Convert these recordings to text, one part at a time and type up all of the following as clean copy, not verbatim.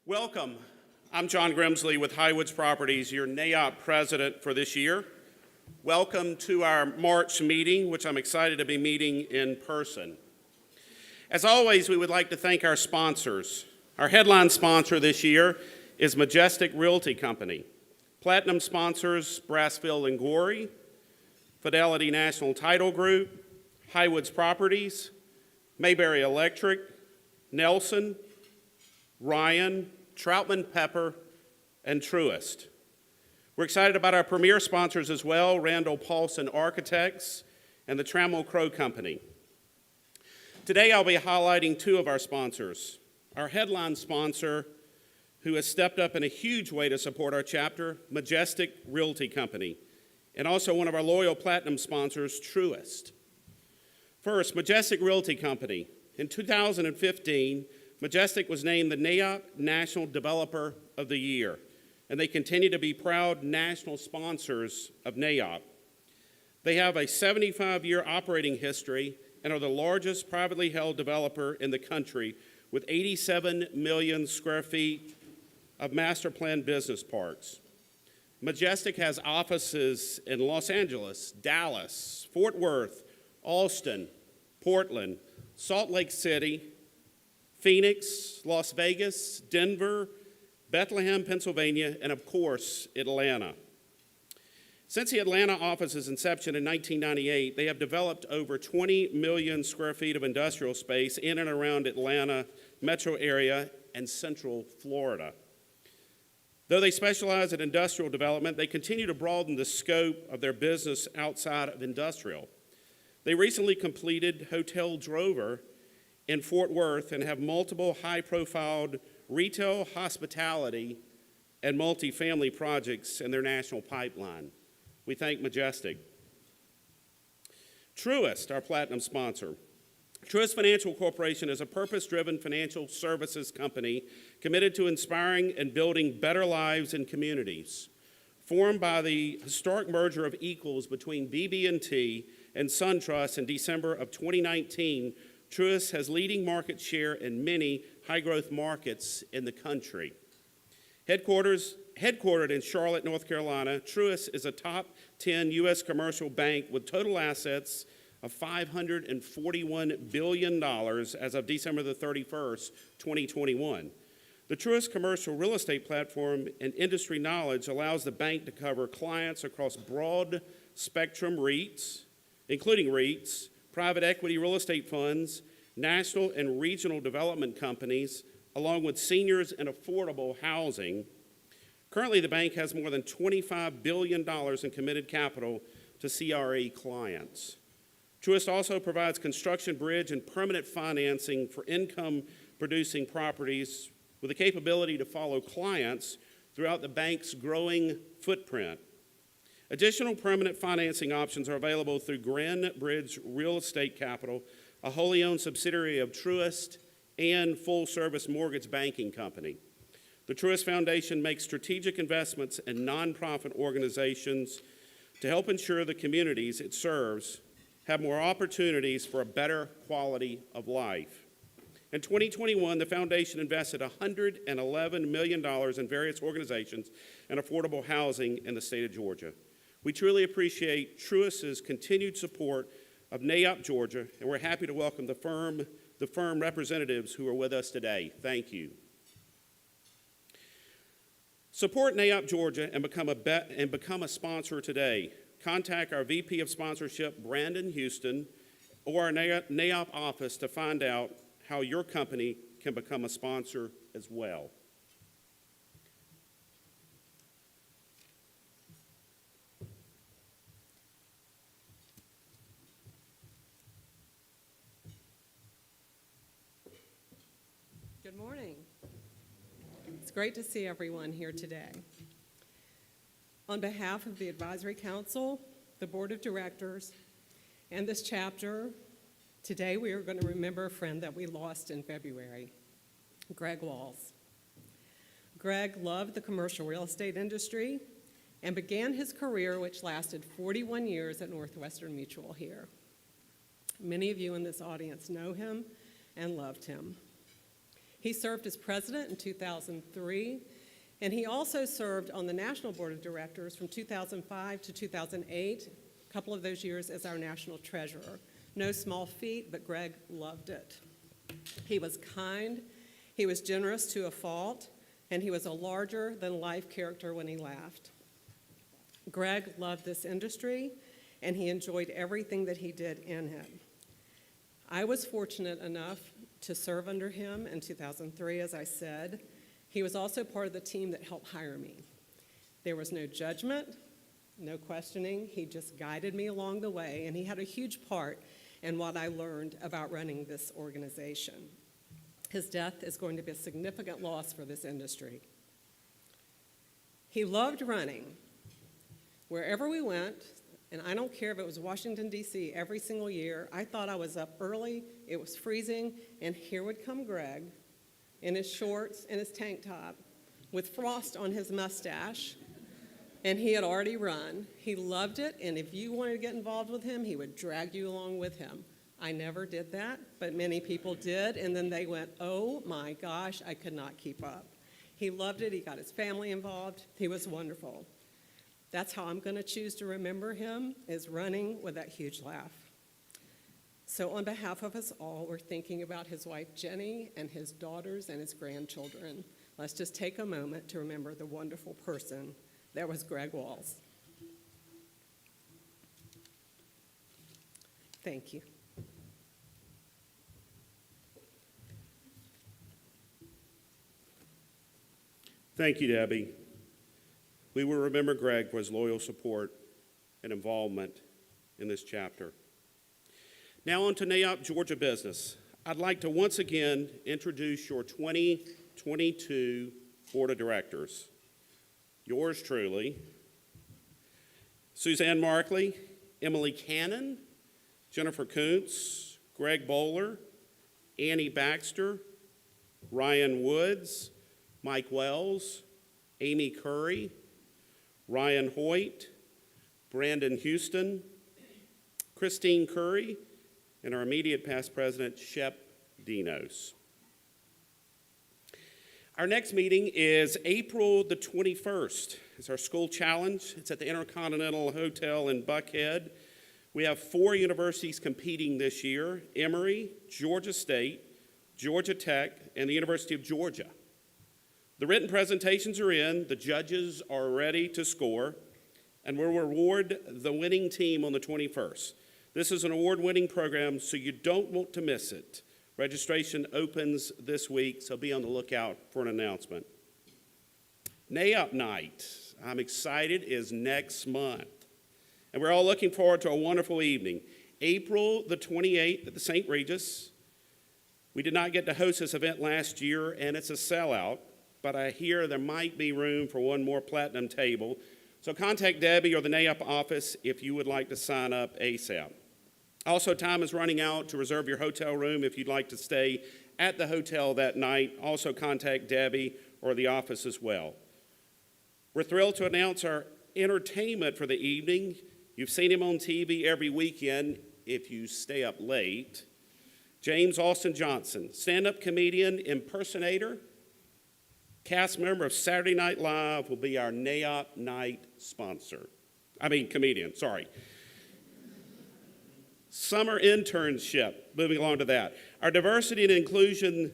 Welcome. I'm John Grimsley with Highwoods Properties, your NAIOP president for this year. Welcome to our March meeting, which I'm excited to be meeting in person. As always, we would like to thank our sponsors. Our headline sponsor this year is Majestic Realty Company. Platinum sponsors Brassfield and Gorey, Fidelity National Title Group, Highwoods Properties, Mayberry Electric, Nelson, Ryan, Troutman Pepper, and Truist. We're excited about our premier sponsors as well, Randall Paulson Architects and the Trammell Crow Company. Today I'll be highlighting two of our sponsors. Our headline sponsor, who has stepped up in a huge way to support our chapter, Majestic Realty Company, and also one of our loyal platinum sponsors, Truist. First, Majestic Realty Company. In 2015, Majestic was named the NAIOP National Developer of the Year, and they continue to be proud national sponsors of NAIOP. They have a 75-year operating history and are the largest privately held developer in the country with 87 million square feet of master planned business parks. Majestic has offices in Los Angeles, Dallas, Fort Worth, Austin, Portland, Salt Lake City, Phoenix, Las Vegas, Denver, Bethlehem, Pennsylvania, and of course, Atlanta. Since the Atlanta office's inception in 1998, they have developed over 20 million square feet of industrial space in and around Atlanta metro area and central Florida. Though they specialize in industrial development, they continue to broaden the scope of their business outside of industrial. They recently completed Hotel Drover in Fort Worth and have multiple high-profile retail, hospitality, and multifamily projects in their national pipeline. We thank Majestic. Truist, our platinum sponsor. Truist Financial Corporation is a purpose-driven financial services company committed to inspiring and building better lives in communities. Formed by the historic merger of equals between BB&T and SunTrust in December of 2019, Truist has leading market share in many high-growth markets in the country. Headquartered in Charlotte, North Carolina, Truist is a top 10 U.S. commercial bank with total assets of $541 billion as of December the 31st, 2021. The Truist commercial real estate platform and industry knowledge allows the bank to cover clients across broad spectrum REITs, including REITs, private equity real estate funds, national and regional development companies, along with seniors and affordable housing. Currently, the bank has more than $25 billion in committed capital to CRE clients. Truist also provides construction, bridge, and permanent financing for income-producing properties with the capability to follow clients throughout the bank's growing footprint. Additional permanent financing options are available through Grand Bridge Real Estate Capital, a wholly owned subsidiary of Truist and full-service mortgage banking company. The Truist Foundation makes strategic investments in nonprofit organizations to help ensure the communities it serves have more opportunities for a better quality of life. In 2021, the foundation invested $111 million in various organizations and affordable housing in the state of Georgia. We truly appreciate Truist's continued support of NAIOP Georgia, and we're happy to welcome the firm representatives who are with us today. Thank you. Support NAIOP Georgia and become a sponsor today. Contact our VP of Sponsorship, Brandon Houston, or our NAIOP office to find out how your company can become a sponsor as well. Good morning. It's great to see everyone here today. On behalf of the Advisory Council, the Board of Directors, and this chapter, today we are going to remember a friend that we lost in February, Greg Walls. Greg loved the commercial real estate industry and began his career, which lasted 41 years at Northwestern Mutual here. Many of you in this audience know him and loved him. He served as president in 2003, and he also served on the National Board of Directors from 2005 to 2008, a couple of those years as our national treasurer. No small feat, but Greg loved it. He was kind, he was generous to a fault, and he was a larger-than-life character when he laughed. Greg loved this industry, and he enjoyed everything that he did in it. I was fortunate enough to serve under him in 2003, as I said. He was also part of the team that helped hire me. There was no judgment, no questioning. He just guided me along the way, and he had a huge part in what I learned about running this organization. His death is going to be a significant loss for this industry. He loved running. Wherever we went, and I don't care if it was Washington, D.C., every single year, I thought I was up early, it was freezing, and here would come Greg in his shorts and his tank top with frost on his mustache, and he had already run. He loved it, and if you wanted to get involved with him, he would drag you along with him. I never did that, but many people did, and then they went, oh my gosh, I could not keep up. He loved it, he got his family involved, he was wonderful. That's how I'm going to choose to remember him, is running with that huge laugh. So on behalf of us all, we're thinking about his wife, Jenny, and his daughters and his grandchildren. Let's just take a moment to remember the wonderful person that was Greg Walls. Thank you. Thank you, Debbie. We will remember Greg for his loyal support and involvement in this chapter. Now on to NAIOP Georgia business. I'd like to once again introduce your 2022 Board of Directors. Yours truly, Suzanne Markley, Emily Cannon, Jennifer Kuntz, Greg Bowler, Annie Baxter, Ryan Woods, Mike Wells, Amy Curry, Ryan Hoyt, Brandon Houston, Christine Curry, and our immediate past president, Shep Dinos. Our next meeting is April the 21st. It's our school challenge. It's at the Intercontinental Hotel in Buckhead. We have 4 universities competing this year: Emory, Georgia State, Georgia Tech, and the University of Georgia. The written presentations are in, the judges are ready to score, and we'll reward the winning team on the 21st. This is an award-winning program, so you don't want to miss it. Registration opens this week, so be on the lookout for an announcement. NAIOP night, I'm excited, is next month. And we're all looking forward to a wonderful evening. April the 28th at the St. Regis. We did not get to host this event last year, and it's a sellout, but I hear there might be room for one more platinum table. So contact Debbie or the NAIOP office if you would like to sign up ASAP. Also, time is running out to reserve your hotel room if you'd like to stay at the hotel that night. Also contact Debbie or the office as well. We're thrilled to announce our entertainment for the evening. You've seen him on TV every weekend if you stay up late. James Austin Johnson, stand-up comedian, impersonator, cast member of Saturday Night Live, will be our NAIOP night comedian, sorry. Summer internship, moving along to that. Our diversity and inclusion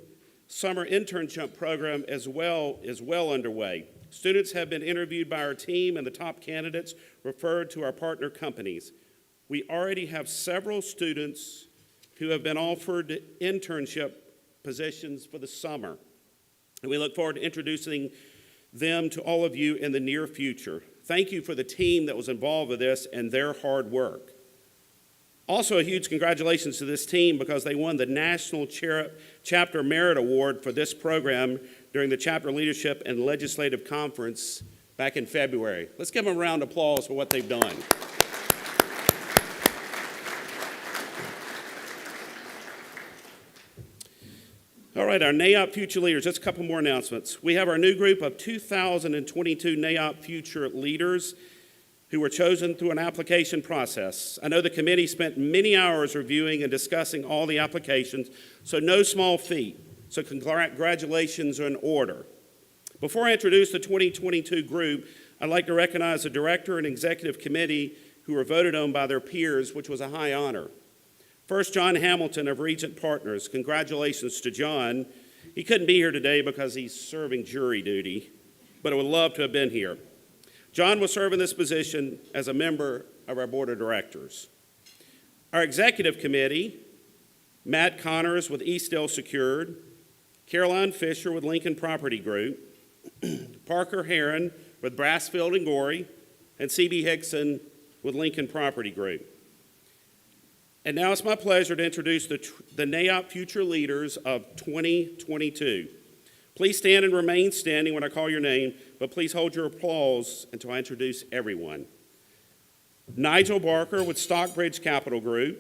summer internship program is well underway. Students have been interviewed by our team, and the top candidates referred to our partner companies. We already have several students who have been offered internship positions for the summer, and we look forward to introducing them to all of you in the near future. Thank you for the team that was involved with this and their hard work. Also, a huge congratulations to this team because they won the National Chapter Merit Award for this program during the Chapter Leadership and Legislative Conference back in February. Let's give them a round of applause for what they've done. All right, our NAIOP Future Leaders, just a couple more announcements. We have our new group of 2022 NAIOP Future Leaders who were chosen through an application process. I know the committee spent many hours reviewing and discussing all the applications, so no small feat. so congratulations are in order. Before I introduce the 2022 group, I'd like to recognize the director and executive committee who were voted on by their peers, which was a high honor. First, John Hamilton of Regent Partners. Congratulations to John. He couldn't be here today because he's serving jury duty, but I would love to have been here. John will serve in this position as a member of our board of directors. Our executive committee, Matt Connors with Eastdale Secured, Caroline Fisher with Lincoln Property Group, Parker Heron with Brassfield and Gorey, and C.B. Hickson with Lincoln Property Group. And now it's my pleasure to introduce the NAIOP Future Leaders of 2022. Please stand and remain standing when I call your name, but please hold your applause until I introduce everyone. Nigel Barker with Stockbridge Capital Group,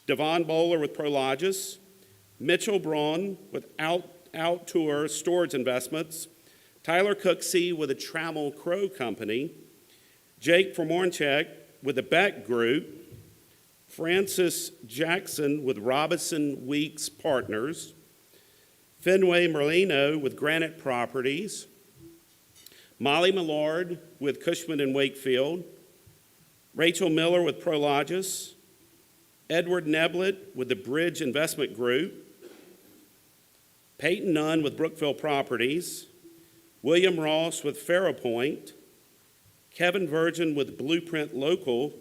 Devon Bowler with Prologis, Mitchell Braun with Outdoor Storage Investments, Tyler Cooksey with the Trammell Crow Company, Jake Formornchek with the Beck Group, Francis Jackson with Robinson Weeks Partners, Fenway Merlino with Granite Properties, Molly Millard with Cushman & Wakefield, Rachel Miller with Prologis, Edward Neblett with the Bridge Investment Group, Peyton Nunn with Brookville Properties, William Ross with FarrowPoint, Kevin Virgin with Blueprint Local,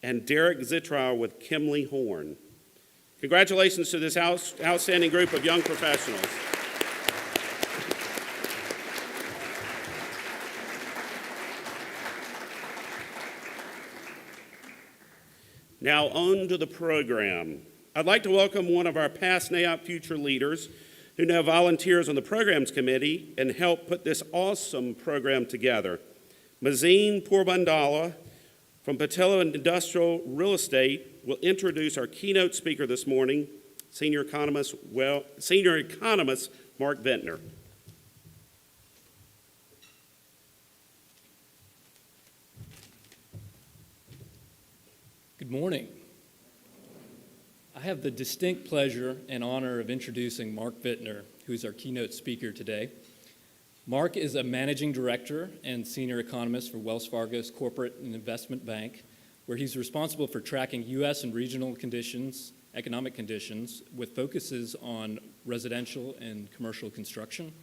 and Derek Zittrow with Kimley Horn. Congratulations to this outstanding group of young professionals. Now on to the program. I'd like to welcome one of our past NAIOP future leaders who now volunteers on the programs committee and help put this awesome program together. Mazeen Pourbandala from Patillo Industrial Real Estate will introduce our keynote speaker this morning, Senior Economist Mark Ventnor. Good morning. I have the distinct pleasure and honor of introducing Mark Ventnor, who is our keynote speaker today. Mark is a managing director and senior economist for Wells Fargo's Corporate and Investment Bank, where he's responsible for tracking U.S. and regional conditions, economic conditions, with focuses on residential and commercial construction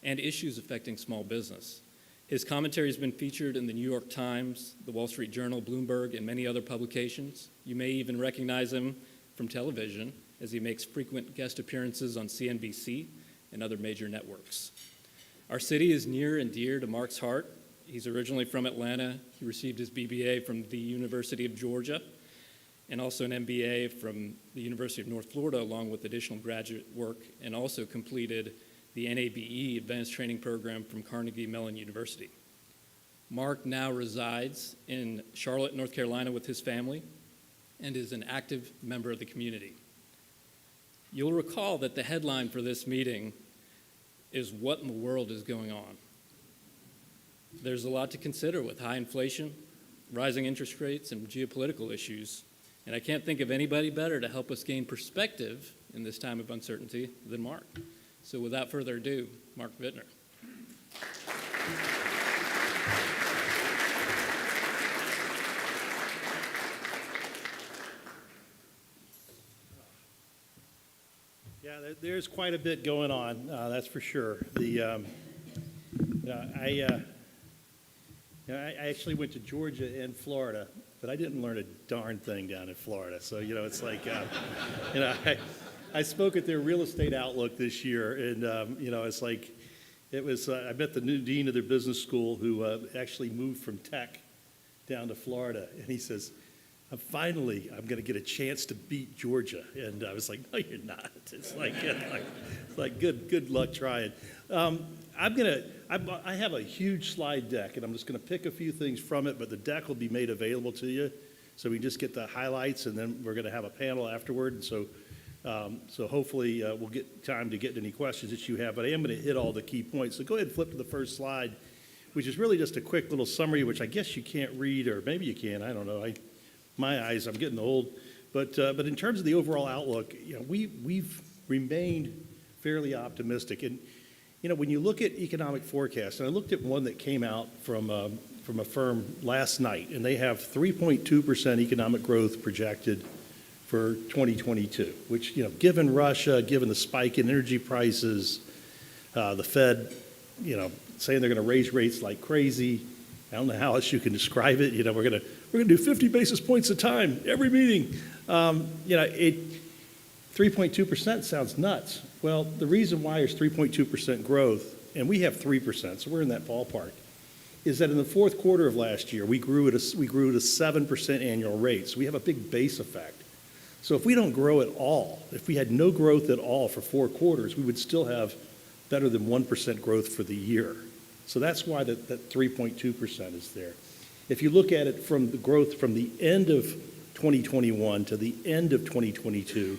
and issues affecting small business. His commentary has been featured in the New York Times, the Wall Street Journal, Bloomberg, and many other publications. You may even recognize him from television, as he makes frequent guest appearances on CNBC and other major networks. Our city is near and dear to Mark's heart. He's originally from Atlanta. He received his BBA from the University of Georgia and also an MBA from the University of North Florida, along with additional graduate work, and also completed the NABE Advanced Training Program from Carnegie Mellon University. Mark now resides in Charlotte, North Carolina with his family and is an active member of the community. You'll recall that the headline for this meeting is "What in the world is going on?" There's a lot to consider with high inflation, rising interest rates, and geopolitical issues, and I can't think of anybody better to help us gain perspective in this time of uncertainty than Mark. So without further ado, Mark Ventnor. Yeah, there's quite a bit going on, that's for sure. I actually went to Georgia and Florida, but I didn't learn a darn thing down in Florida. So, it's like, I spoke at their real estate outlook this year, and, it's like, I met the new dean of their business school who actually moved from tech down to Florida, and he says, I'm going to get a chance to beat Georgia. And I was like, no, you're not. It's like good luck trying. I have a huge slide deck, and I'm just going to pick a few things from it, but the deck will be made available to you. So we just get the highlights, and then we're going to have a panel afterward. And so hopefully we'll get time to get any questions that you have. But I am going to hit all the key points. So go ahead and flip to the first slide, which is really just a quick little summary, which I guess you can't read, or maybe you can. I don't know. My eyes, I'm getting old. But in terms of the overall outlook, we've remained fairly optimistic. And, you know, when you look at economic forecasts, and I looked at one that came out from a firm last night, and they have 3.2% economic growth projected for 2022, which, you know, given Russia, given the spike in energy prices, the Fed, you know, saying they're going to raise rates like crazy. I don't know how else you can describe it. You know, we're going to do 50 basis points a time every meeting. You know, 3.2% sounds nuts. Well, the reason why there's 3.2% growth, and we have 3%, so we're in that ballpark, is that in the fourth quarter of last year, we grew at a 7% annual rate. So we have a big base effect. So if we don't grow at all, if we had no growth at all for 4 quarters, we would still have better than 1% growth for the year. So that's why that 3.2% is there. If you look at it from the growth from the end of 2021 to the end of 2022,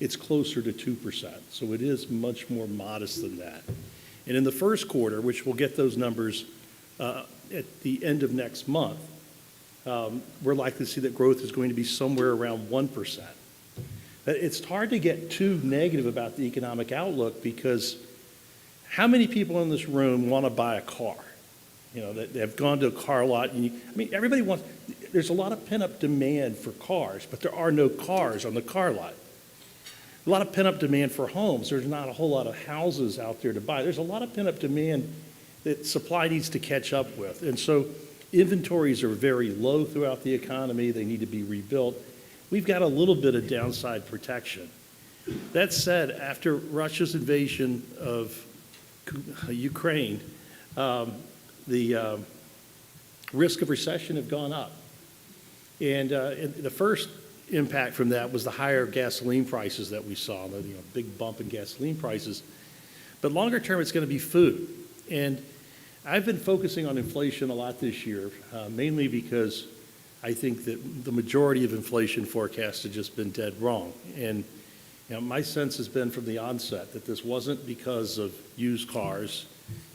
it's closer to 2%. So it is much more modest than that. And in the first quarter, which we'll get those numbers at the end of next month, we're likely to see that growth is going to be somewhere around 1%. It's hard to get too negative about the economic outlook because how many people in this room want to buy a car? You know, that have gone to a car lot. And I mean, everybody wants, there's a lot of pent-up demand for cars, but there are no cars on the car lot. A lot of pent-up demand for homes. There's not a whole lot of houses out there to buy. There's a lot of pent-up demand that supply needs to catch up with. And so inventories are very low throughout the economy. They need to be rebuilt. We've got a little bit of downside protection. That said, after Russia's invasion of Ukraine, the risk of recession have gone up. And the first impact from that was the higher gasoline prices that we saw, the big bump in gasoline prices. But longer term, it's going to be food. And I've been focusing on inflation a lot this year, mainly because I think that the majority of inflation forecasts have just been dead wrong. And my sense has been from the onset that this wasn't because of used cars.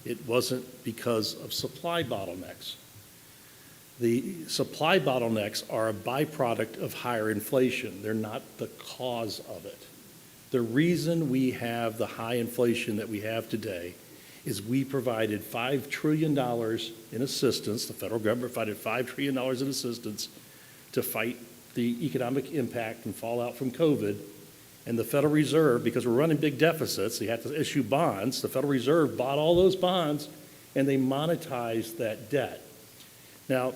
It wasn't because of supply bottlenecks. The supply bottlenecks are a byproduct of higher inflation. They're not the cause of it. The reason we have the high inflation that we have today is we provided $5 trillion in assistance. The federal government provided $5 trillion in assistance to fight the economic impact and fallout from COVID. And the Federal Reserve, because we're running big deficits, they had to issue bonds. The Federal Reserve bought all those bonds and they monetized that debt. Now,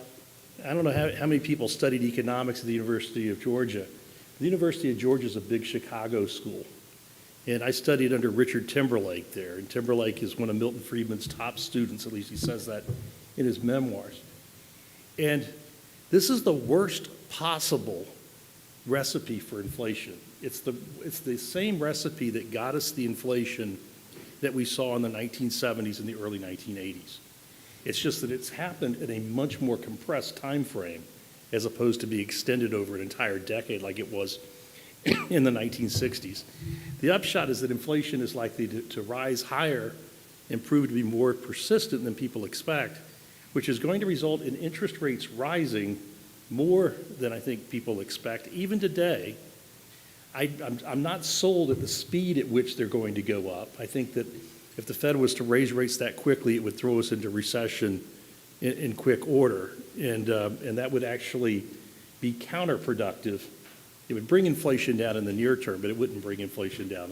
I don't know how many people studied economics at the University of Georgia. The University of Georgia is a big Chicago school. And I studied under Richard Timberlake there. And Timberlake is one of Milton Friedman's top students, at least he says that in his memoirs. And this is the worst possible recipe for inflation. It's the same recipe that got us the inflation that we saw in the 1970s and the early 1980s. It's just that it's happened in a much more compressed time frame as opposed to be extended over an entire decade like it was in the 1960s. The upshot is that inflation is likely to rise higher and prove to be more persistent than people expect, which is going to result in interest rates rising more than I think people expect. Even today, I'm not sold at the speed at which they're going to go up. I think that if the Fed was to raise rates that quickly, it would throw us into recession in quick order, and that would actually be counterproductive. It would bring inflation down in the near term, but it wouldn't bring inflation down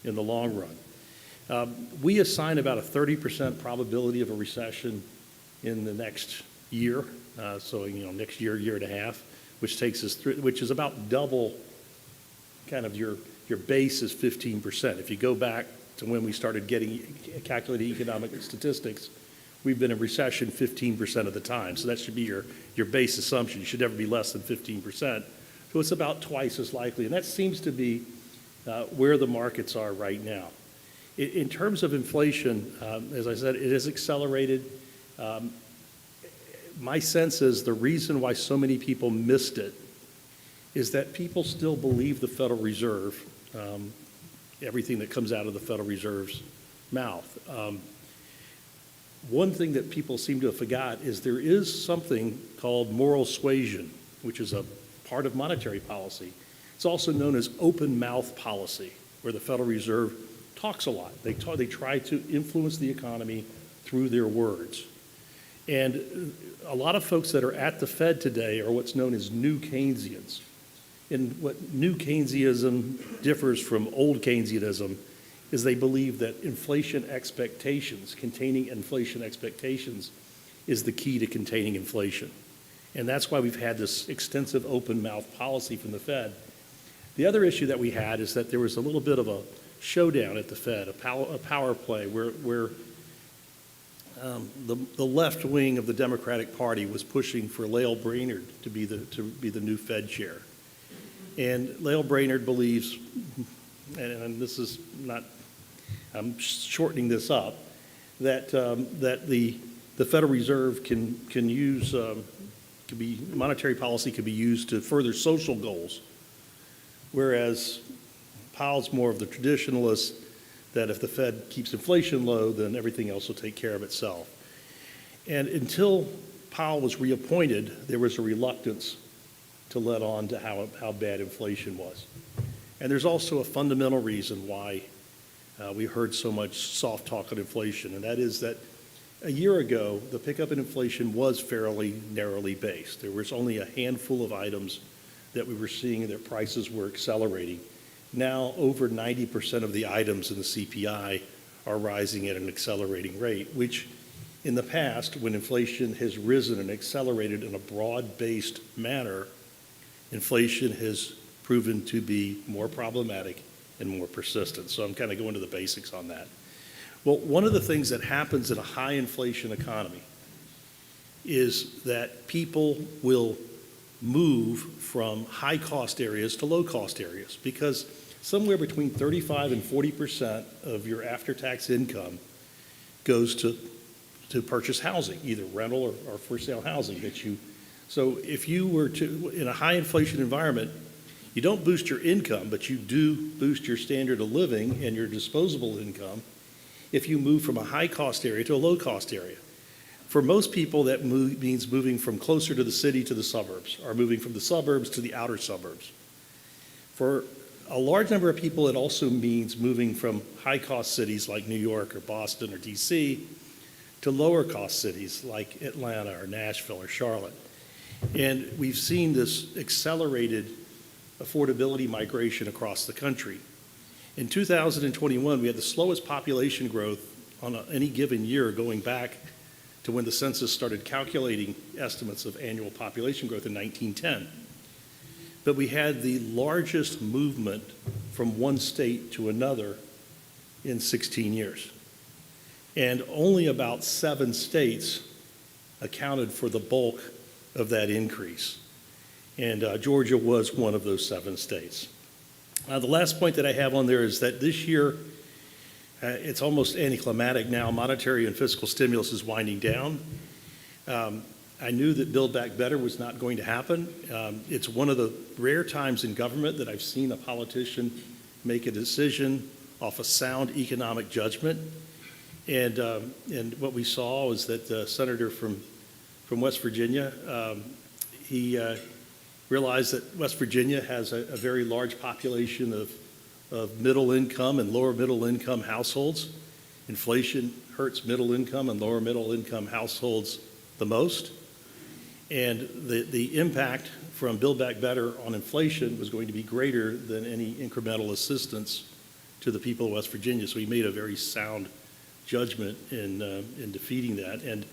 in the long run. We assign about a 30% probability of a recession in the next year, so next year, year and a half, which takes us through, which is about double kind of your base is 15%. If you go back to when we started calculating economic statistics, we've been in recession 15% of the time. So that should be your base assumption. You should never be less than 15%. So it's about twice as likely. And that seems to be where the markets are right now. In terms of inflation, as I said, it has accelerated. My sense is the reason why so many people missed it is that people still believe the Federal Reserve, everything that comes out of the Federal Reserve's mouth. One thing that people seem to have forgot is there is something called moral suasion, which is a part of monetary policy. It's also known as open mouth policy. where the Federal Reserve talks a lot. They try to influence the economy through their words. And a lot of folks that are at the Fed today are what's known as new Keynesians. And what new Keynesianism differs from old Keynesianism is they believe that containing inflation expectations is the key to containing inflation. And that's why we've had this extensive open mouth policy from the Fed. The other issue that we had is that there was a little bit of a showdown at the Fed, a power play where the left wing of the Democratic Party was pushing for Lael Brainerd to be the new Fed chair. And Lael Brainerd believes, and this is not, I'm shortening this up, that the Federal Reserve can use, monetary policy could be used to further social goals, whereas Powell's more of the traditionalist that if the Fed keeps inflation low, then everything else will take care of itself. And until Powell was reappointed, there was a reluctance to let on to how bad inflation was. And there's also a fundamental reason why we heard so much soft talk on inflation, and that is that a year ago, the pickup in inflation was fairly narrowly based. There was only a handful of items that we were seeing that prices were accelerating. Now, over 90% of the items in the CPI are rising at an accelerating rate, which in the past, when inflation has risen and accelerated in a broad-based manner, inflation has proven to be more problematic and more persistent. So I'm kind of going to the basics on that. Well, one of the things that happens in a high inflation economy is that people will move from high cost areas to low cost areas because somewhere between 35 and 40% of your after-tax income goes to purchase housing, either rental or for sale housing so if you were to, in a high inflation environment, you don't boost your income, but you do boost your standard of living and your disposable income if you move from a high cost area to a low cost area. For most people, that means moving from closer to the city to the suburbs, or moving from the suburbs to the outer suburbs. For a large number of people, it also means moving from high cost cities like New York or Boston or DC to lower cost cities like Atlanta or Nashville or Charlotte. And we've seen this accelerated affordability migration across the country. In 2021, we had the slowest population growth on any given year going back to when the census started calculating estimates of annual population growth in 1910. But we had the largest movement from one state to another in 16 years. And only about 7 states accounted for the bulk of that increase. And Georgia was one of those 7 states. The last point that I have on there is that this year, it's almost anticlimactic now. Monetary and fiscal stimulus is winding down. I knew that Build Back Better was not going to happen. It's one of the rare times in government that I've seen a politician make a decision off a sound economic judgment. And what we saw was that the senator from West Virginia, he realized that West Virginia has a very large population of middle income and lower middle income households. Inflation hurts middle income and lower middle income households the most. And the impact from Build Back Better on inflation was going to be greater than any incremental assistance to the people of West Virginia. So he made a very sound judgment in defeating that. And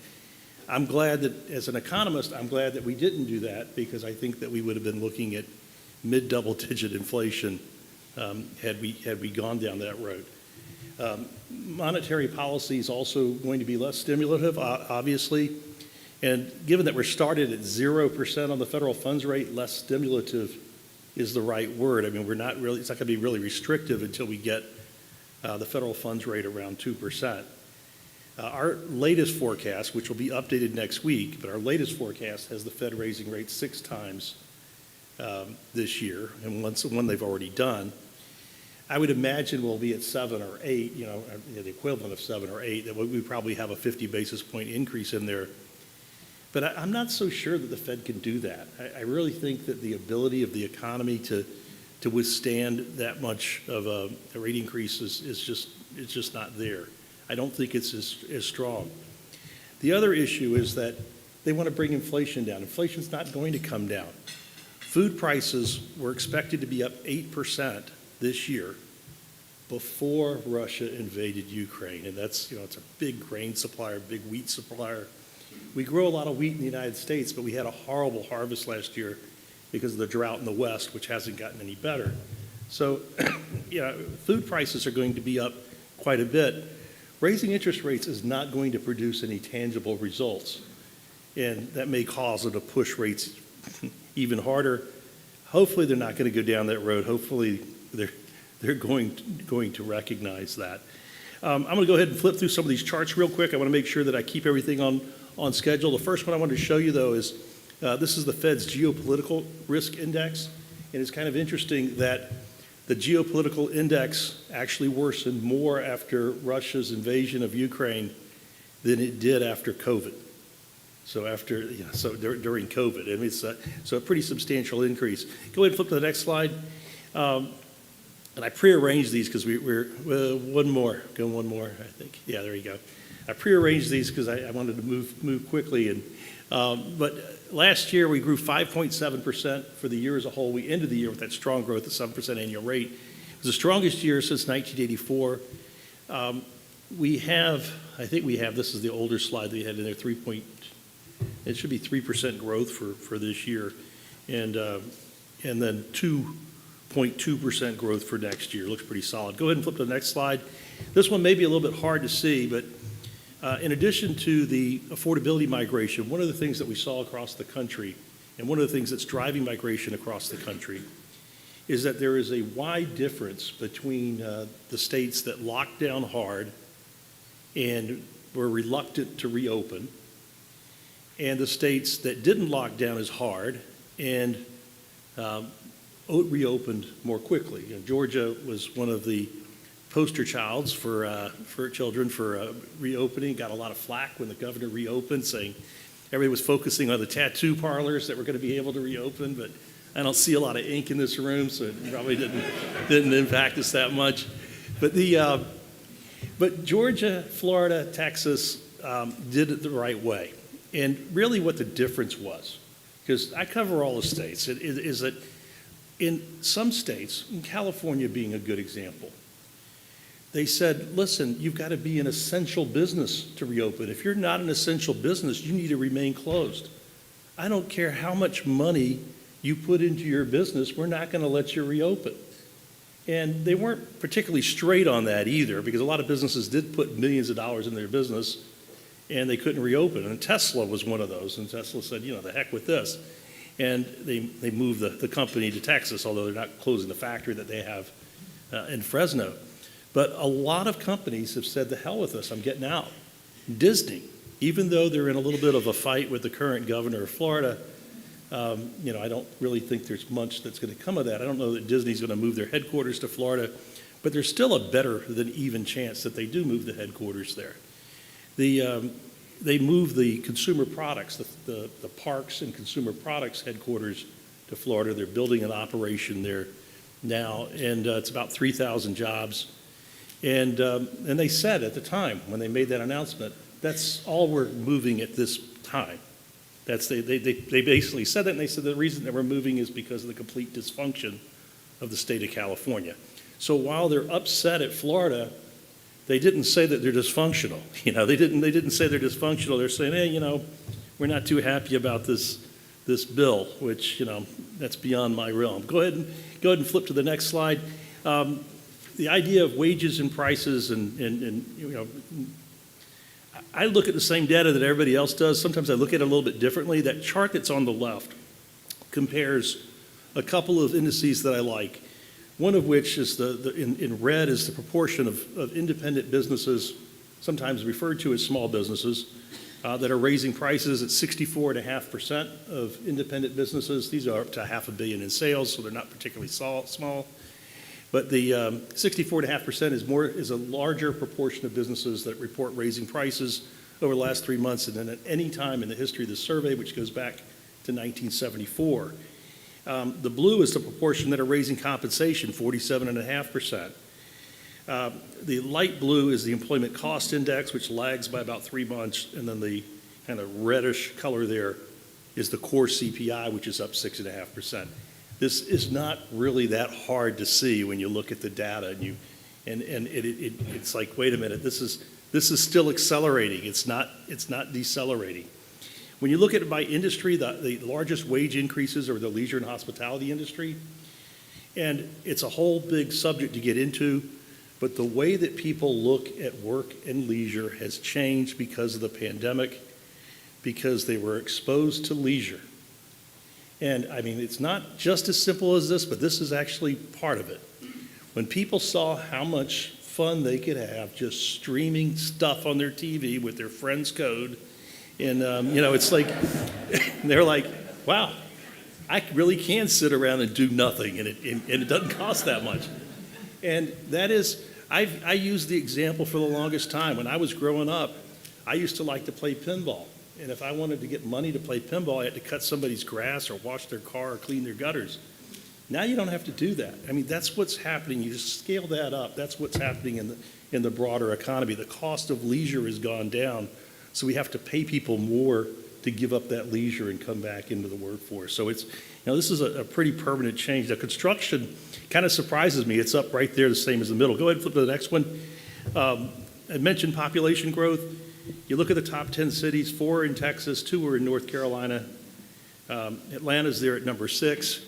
I'm glad that, as an economist, I'm glad that we didn't do that because I think that we would have been looking at mid-double-digit inflation had we gone down that road. Monetary policy is also going to be less stimulative, obviously. And given that we're started at 0% on the federal funds rate, less stimulative is the right word. I mean, it's not going to be really restrictive until we get the federal funds rate around 2%. Our latest forecast, which will be updated next week, but our latest forecast has the Fed raising rates 6 times this year, and one they've already done. I would imagine we'll be at 7 or 8, the equivalent of 7 or 8, that we probably have a 50 basis point increase in there. But I'm not so sure that the Fed can do that. I really think that the ability of the economy to to withstand that much of a rate increase is just not there. I don't think it's as strong. The other issue is that they want to bring inflation down. Inflation's not going to come down. Food prices were expected to be up 8% this year before Russia invaded Ukraine. And that's, it's a big grain supplier, big wheat supplier. We grow a lot of wheat in the United States, but we had a horrible harvest last year because of the drought in the West, which hasn't gotten any better. So, food prices are going to be up quite a bit. Raising interest rates is not going to produce any tangible results, and that may cause them to push rates even harder. Hopefully, they're not going to go down that road. Hopefully, they're going to recognize that. I'm going to go ahead and flip through some of these charts real quick. I want to make sure that I keep everything on schedule. The first one I wanted to show you, though, is this is the Fed's geopolitical risk index, and it's kind of interesting that the geopolitical index actually worsened more after Russia's invasion of Ukraine than it did after COVID. So during COVID, I mean, it's a pretty substantial increase. Go ahead and flip to the next slide. And I prearranged these because we're one more, I think. Yeah, there you go. I prearranged these because I wanted to move quickly. And but last year we grew 5.7% for the year as a whole. We ended the year with that strong growth at 7% annual rate. It was the strongest year since 1984. I think we have, this is the older slide that we had in there, it should be 3% growth for this year, and then 2.2% growth for next year. Looks pretty solid. Go ahead and flip to the next slide. This one may be a little bit hard to see, but in addition to the affordability migration, one of the things that we saw across the country, and one of the things that's driving migration across the country, is that there is a wide difference between the states that locked down hard and were reluctant to reopen, and the states that didn't lock down as hard and reopened more quickly. Georgia was one of the poster childs for children for reopening. Got a lot of flack when the governor reopened, saying everybody was focusing on the tattoo parlors that were going to be able to reopen, but I don't see a lot of ink in this room, so it probably didn't impact us that much. But Georgia, Florida, Texas did it the right way. And really what the difference was, because I cover all the states, is that in some states, in California being a good example, they said, listen, you've got to be an essential business to reopen. If you're not an essential business, you need to remain closed. I don't care how much money you put into your business, we're not going to let you reopen. And they weren't particularly straight on that either, because a lot of businesses did put millions of dollars in their business and they couldn't reopen. And Tesla was one of those. And Tesla said, the heck with this. And they moved the company to Texas, although they're not closing the factory that they have in Fresno. But a lot of companies have said, the hell with us, I'm getting out. Disney, even though they're in a little bit of a fight with the current governor of Florida, I don't really think there's much that's going to come of that. I don't know that Disney's going to move their headquarters to Florida, but there's still a better than even chance that they do move the headquarters there. They moved the consumer products, the parks and consumer products headquarters to Florida. They're building an operation there now, and it's about 3,000 jobs. And they said at the time when they made that announcement, that's all we're moving at this time. They basically said that, and they said the reason that we're moving is because of the complete dysfunction of the state of California. So while they're upset at Florida, they didn't say that they're dysfunctional. They didn't say they're dysfunctional. They're saying, hey, we're not too happy about this bill, which that's beyond my realm. Go ahead and flip to the next slide. The idea of wages and prices and I look at the same data that everybody else does. Sometimes I look at it a little bit differently. That chart that's on the left compares a couple of indices that I like, one of which is in red is the proportion of independent businesses, sometimes referred to as small businesses, that are raising prices at 64.5% of independent businesses. These are up to $500 million in sales, so they're not particularly small. But the 64.5% is a larger proportion of businesses that report raising prices over the last 3 months than at any time in the history of the survey, which goes back to 1974. The blue is the proportion that are raising compensation, 47.5%. The light blue is the employment cost index, which lags by about 3 months, and then the kind of reddish color there is the core CPI, which is up 6.5%. This is not really that hard to see when you look at the data, and it's like, wait a minute, this is still accelerating. It's not decelerating. When you look at it by industry, the largest wage increases are the leisure and hospitality industry, and it's a whole big subject to get into. But the way that people look at work and leisure has changed because of the pandemic, because they were exposed to leisure. And I mean, it's not just as simple as this, but this is actually part of it. When people saw how much fun they could have just streaming stuff on their TV with their friend's code, and it's like, they're like, wow, I really can sit around and do nothing, and it doesn't cost that much. And that is, I used the example for the longest time. When I was growing up, I used to like to play pinball. And if I wanted to get money to play pinball, I had to cut somebody's grass or wash their car or clean their gutters. Now you don't have to do that. I mean, that's what's happening. You just scale that up. That's what's happening in the broader economy. The cost of leisure has gone down, so we have to pay people more to give up that leisure and come back into the workforce. So it's, this is a pretty permanent change. The construction kind of surprises me. It's up right there, the same as the middle. Go ahead and flip to the next one. I mentioned population growth. You look at the top 10 cities, 4 are in Texas, 2 are in North Carolina. Atlanta's there at number 6.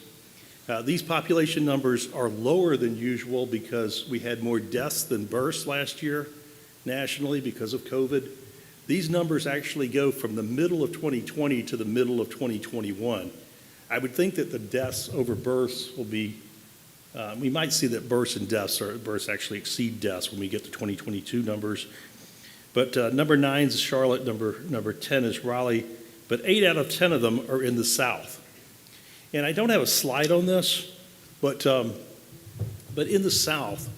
These population numbers are lower than usual because we had more deaths than births last year nationally because of COVID. These numbers actually go from the middle of 2020 to the middle of 2021. I would think that the deaths over births will be, we might see that births actually exceed deaths when we get to 2022 numbers. But number 9 is Charlotte, number 10 is Raleigh, but 8 out of 10 of them are in the South. And I don't have a slide on this, but in the South,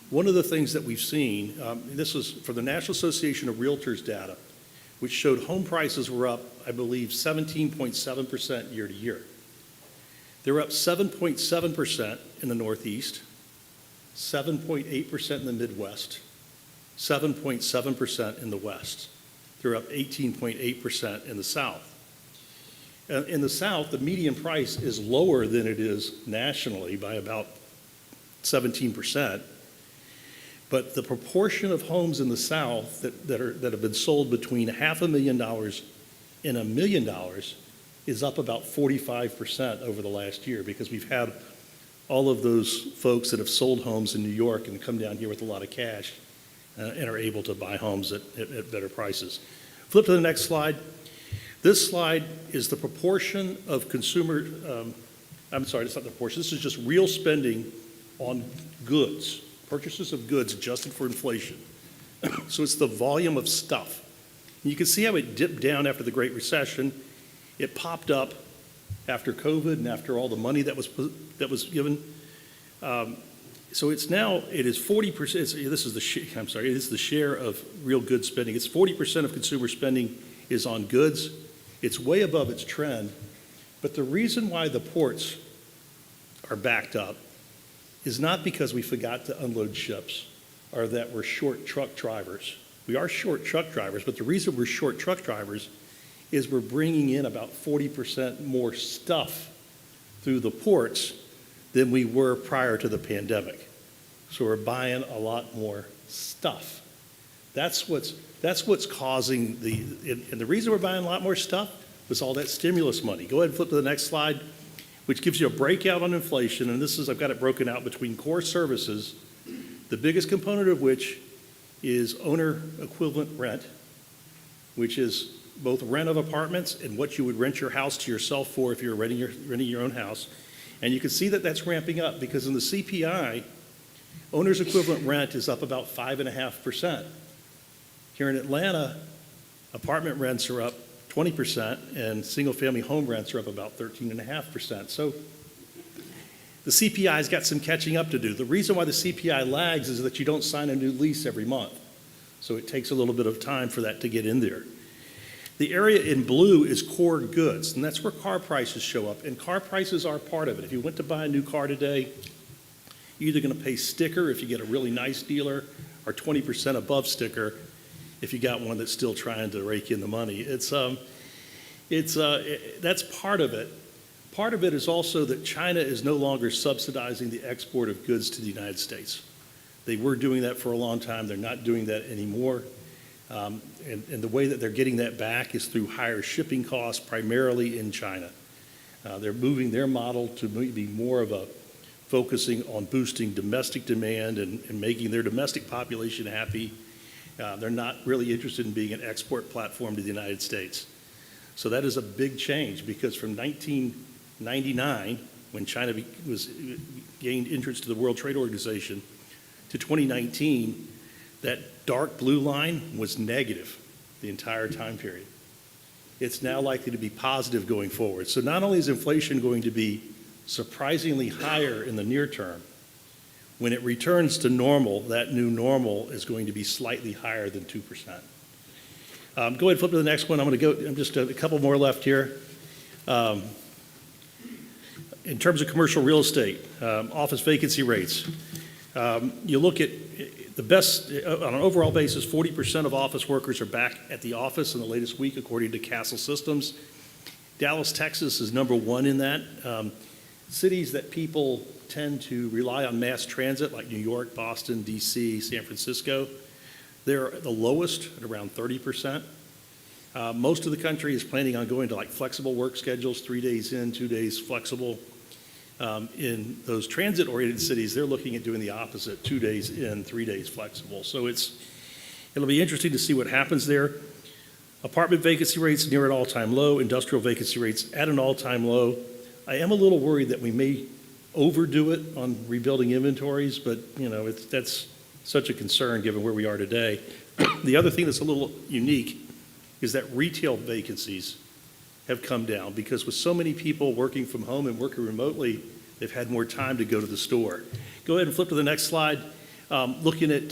one of the things that we've seen, this was for the National Association of Realtors data, which showed home prices were up, I believe, 17.7% year to year. They're up 7.7% in the Northeast, 7.8% in the Midwest, 7.7% in the West. They're up 18.8% in the South. In the South, the median price is lower than it is nationally by about 17%. But the proportion of homes in the South that have been sold between $500,000 and $1 million is up about 45% over the last year, because we've had all of those folks that have sold homes in New York and come down here with a lot of cash and are able to buy homes at better prices. Flip to the next slide. This slide is the proportion of consumer, I'm sorry, it's not the proportion, this is just real spending on goods, purchases of goods adjusted for inflation. So it's the volume of stuff. And you can see how it dipped down after the Great Recession. It popped up after COVID and after all the money that was given. So it is 40%, it is the share of real goods spending. It's 40% of consumer spending is on goods. It's way above its trend. But the reason why the ports are backed up is not because we forgot to unload ships or that we're short truck drivers. We are short truck drivers, but the reason we're short truck drivers is we're bringing in about 40% more stuff through the ports than we were prior to the pandemic. So we're buying a lot more stuff. That's what's causing and the reason we're buying a lot more stuff was all that stimulus money. Go ahead and flip to the next slide, which gives you a breakout on inflation. And this is, I've got it broken out between core services, the biggest component of which is owner equivalent rent, which is both rent of apartments and what you would rent your house to yourself for if you're renting your own house. And you can see that that's ramping up because in the CPI, owner's equivalent rent is up about 5.5%. Here in Atlanta, apartment rents are up 20% and single-family home rents are up about 13.5%. So the CPI's got some catching up to do. The reason why the CPI lags is that you don't sign a new lease every month. So it takes a little bit of time for that to get in there. The area in blue is core goods, and that's where car prices show up, and car prices are part of it. If you went to buy a new car today, you're either going to pay sticker if you get a really nice dealer, or 20% above sticker if you got one that's still trying to rake in the money. That's part of it. Part of it is also that China is no longer subsidizing the export of goods to the United States. They were doing that for a long time. They're not doing that anymore. And the way that they're getting that back is through higher shipping costs, primarily in China. They're moving their model to be more of a focusing on boosting domestic demand and making their domestic population happy. They're not really interested in being an export platform to the United States. So that is a big change, because from 1999, when China gained entrance to the World Trade Organization, to 2019, that dark blue line was negative the entire time period. It's now likely to be positive going forward. So not only is inflation going to be surprisingly higher in the near term, when it returns to normal, that new normal is going to be slightly higher than 2%. Go ahead and flip to the next one. I'm just a couple more left here. In terms of commercial real estate, office vacancy rates, you look at the best, on an overall basis, 40% of office workers are back at the office in the latest week, according to Castle Systems. Dallas, Texas is #1 in that. Cities that people tend to rely on mass transit, like New York, Boston, DC, San Francisco, they're the lowest at around 30%. Most of the country is planning on going to like flexible work schedules, 3 days in, 2 days flexible. In those transit-oriented cities, they're looking at doing the opposite, 2 days in, 3 days flexible. So it'll be interesting to see what happens there. Apartment vacancy rates near an all-time low, industrial vacancy rates at an all-time low. I am a little worried that we may overdo it on rebuilding inventories, but that's such a concern given where we are today. The other thing that's a little unique is that retail vacancies have come down, because with so many people working from home and working remotely, they've had more time to go to the store. Go ahead and flip to the next slide. Looking at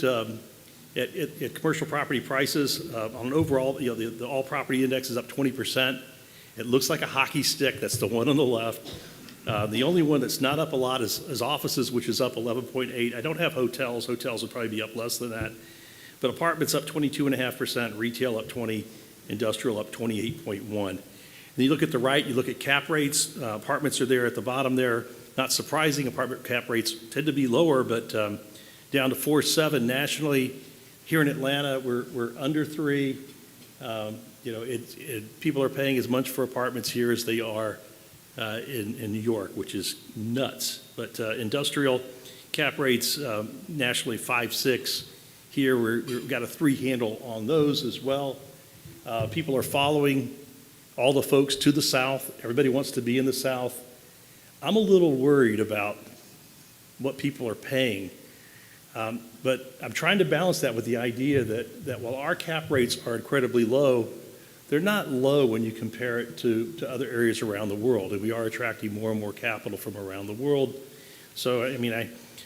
commercial property prices, on an overall, the all property index is up 20%. It looks like a hockey stick. That's the one on the left. The only one that's not up a lot is offices, which is up 11.8. I don't have hotels. Hotels would probably be up less than that. But apartments up 22.5%, retail up 20, industrial up 28.1. And you look at the right, you look at cap rates. Apartments are there at the bottom there. Not surprising, apartment cap rates tend to be lower, but down to 4.7 nationally. Here in Atlanta, we're under 3. People are paying as much for apartments here as they are in New York, which is nuts. But industrial cap rates nationally 5.6. Here we've got a 3 handle on those as well. People are following all the folks to the south. Everybody wants to be in the south. I'm a little worried about what people are paying. But I'm trying to balance that with the idea that while our cap rates are incredibly low, they're not low when you compare it to other areas around the world. And we are attracting more and more capital from around the world. So, I mean,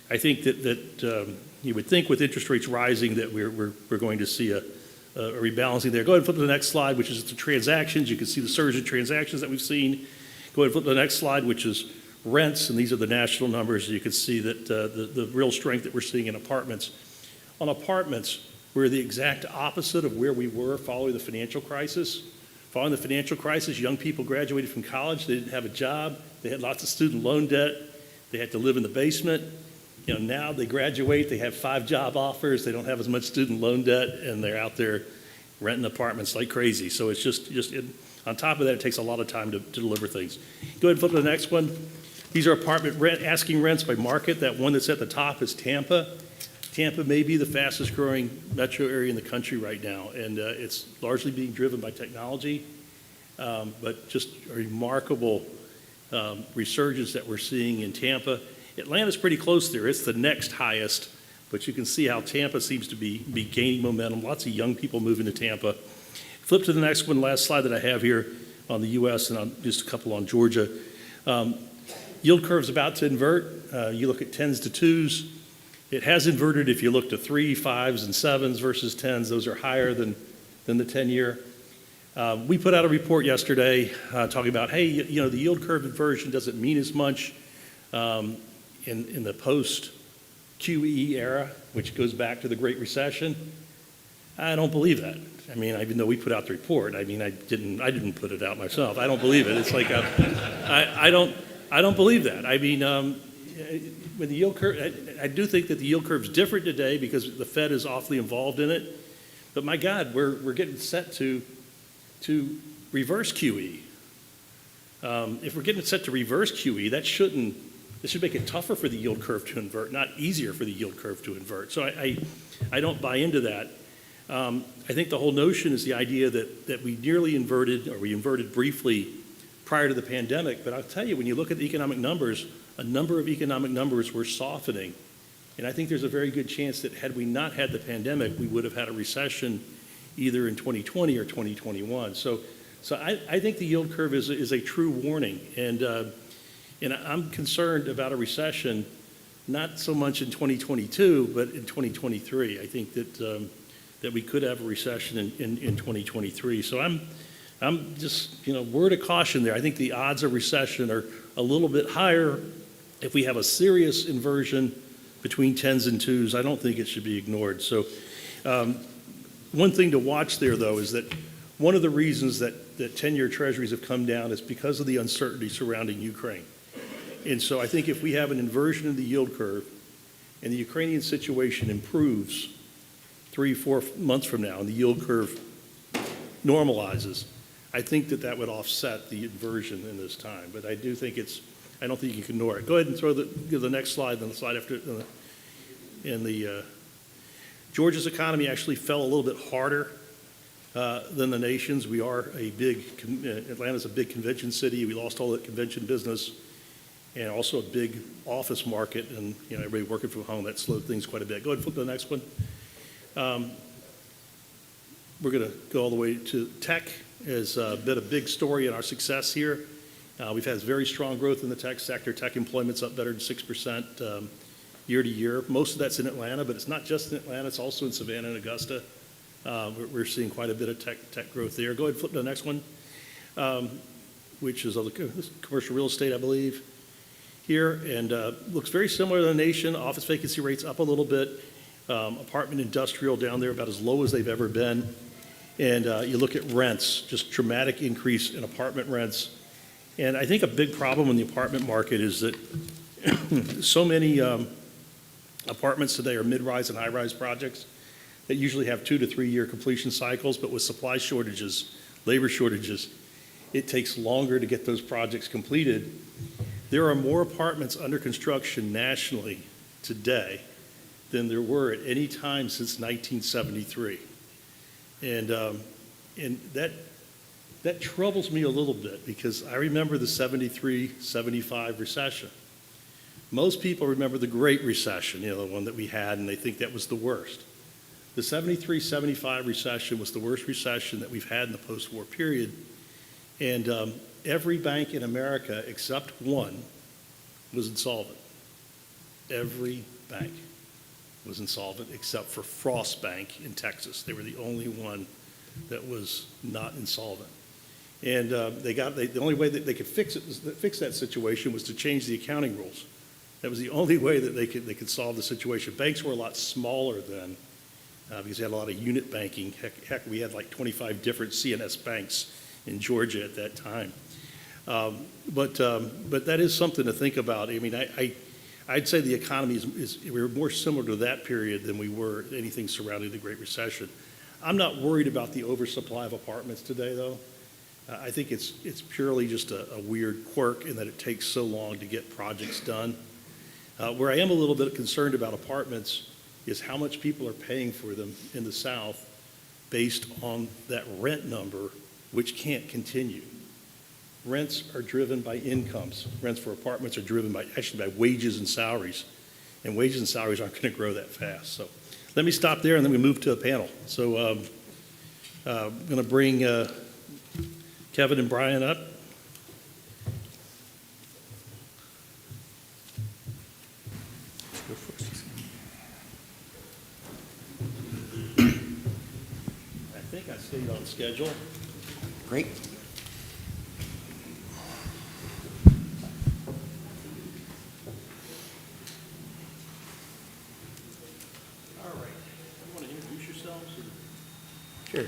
I think that you would think with interest rates rising that we're going to see a rebalancing there. Go ahead and flip to the next slide, which is the transactions. You can see the surge in transactions that we've seen. Go ahead and flip to the next slide, which is rents, and these are the national numbers. You can see that the real strength that we're seeing in apartments. On apartments, we're the exact opposite of where we were following the financial crisis. Following the financial crisis, young people graduated from college. They didn't have a job. They had lots of student loan debt. They had to live in the basement. Now they graduate, they have 5 job offers, they don't have as much student loan debt, and they're out there renting apartments like crazy. So it's just on top of that, it takes a lot of time to deliver things. Go ahead and flip to the next one. These are apartment asking rents by market. That one that's at the top is Tampa. Tampa may be the fastest growing metro area in the country right now, and it's largely being driven by technology, but just a remarkable resurgence that we're seeing in Tampa. Atlanta's pretty close there. It's the next highest, but you can see how Tampa seems to be gaining momentum. Lots of young people moving to Tampa. Flip to the next one, last slide that I have here on the U.S. and just a couple on Georgia. Yield curve's about to invert. You look at 10s to 2s. It has inverted if you look to 3, 5s, and 7s versus 10s. Those are higher than the 10-year. We put out a report yesterday talking about, hey, you know, the yield curve inversion doesn't mean as much in the post-QE era, which goes back to the Great Recession. I don't believe that. I mean, even though we put out the report, I mean, I didn't put it out myself. I don't believe it. It's like I don't believe that. I mean, with the yield curve, I do think that the yield curve is different today because the Fed is awfully involved in it. But my God, we're getting set to reverse QE. If we're getting set to reverse QE, this should make it tougher for the yield curve to invert, not easier for the yield curve to invert. So I don't buy into that. I think the whole notion is the idea that we nearly inverted, or we inverted briefly prior to the pandemic. But I'll tell you, when you look at the economic numbers, a number of economic numbers were softening. And I think there's a very good chance that had we not had the pandemic, we would have had a recession either in 2020 or 2021. So I think the yield curve is a true warning. And I'm concerned about a recession, not so much in 2022, but in 2023. I think that we could have a recession in 2023. So I'm just, you know, word of caution there. I think the odds of recession are a little bit higher if we have a serious inversion between 10s and 2s. I don't think it should be ignored. So one thing to watch there, though, is that one of the reasons that 10-year treasuries have come down is because of the uncertainty surrounding Ukraine. And so I think if we have an inversion in the yield curve and the Ukrainian situation improves 3-4 months from now and the yield curve normalizes, I think that would offset the inversion in this time. But I do think I don't think you can ignore it. Go ahead and give the next slide, then the slide after. Georgia's economy actually fell a little bit harder than the nation's. We are Atlanta's a big convention city. We lost all that convention business and also a big office market, and you know, everybody working from home. That slowed things quite a bit. Go ahead and flip to the next one. We're going to go all the way to tech. Has been a big story in our success here. We've had very strong growth in the tech sector. Tech employment's up better than 6% year to year. Most of that's in Atlanta, but it's not just in Atlanta. It's also in Savannah and Augusta. We're seeing quite a bit of tech growth there. Go ahead and flip to the next one, which is commercial real estate, I believe, here. And looks very similar to the nation. Office vacancy rates up a little bit. Apartment industrial down there about as low as they've ever been. And you look at rents, just dramatic increase in apartment rents. And I think a big problem in the apartment market is that so many apartments today are mid-rise and high-rise projects that usually have 2 to 3 year completion cycles, but with supply shortages, labor shortages, it takes longer to get those projects completed. There are more apartments under construction nationally today than there were at any time since 1973. And that troubles me a little bit because I remember the 73, 75 recession. Most people remember the Great Recession, you know, the one that we had, and they think that was the worst. The 73, 75 recession was the worst recession that we've had in the post-war period. And every bank in America except one was insolvent. Every bank was insolvent except for Frost Bank in Texas. They were the only one that was not insolvent. And the only way that they could fix that situation was to change the accounting rules. That was the only way that they could solve the situation. Banks were a lot smaller then because they had a lot of unit banking. Heck, we had like 25 different CNS banks in Georgia at that time. But that is something to think about. I mean, I'd say the economy we're more similar to that period than we were anything surrounding the Great Recession. I'm not worried about the oversupply of apartments today, though. I think it's purely just a weird quirk in that it takes so long to get projects done. Where I am a little bit concerned about apartments is how much people are paying for them in the South based on that rent number, which can't continue. Rents are driven by incomes. Rents for apartments are driven by wages and salaries. And wages and salaries aren't going to grow that fast. So let me stop there and then we move to a panel. So I'm going to bring Kevin and Brian up. I think I stayed on schedule. Great. All right. You want to introduce yourselves? Sure.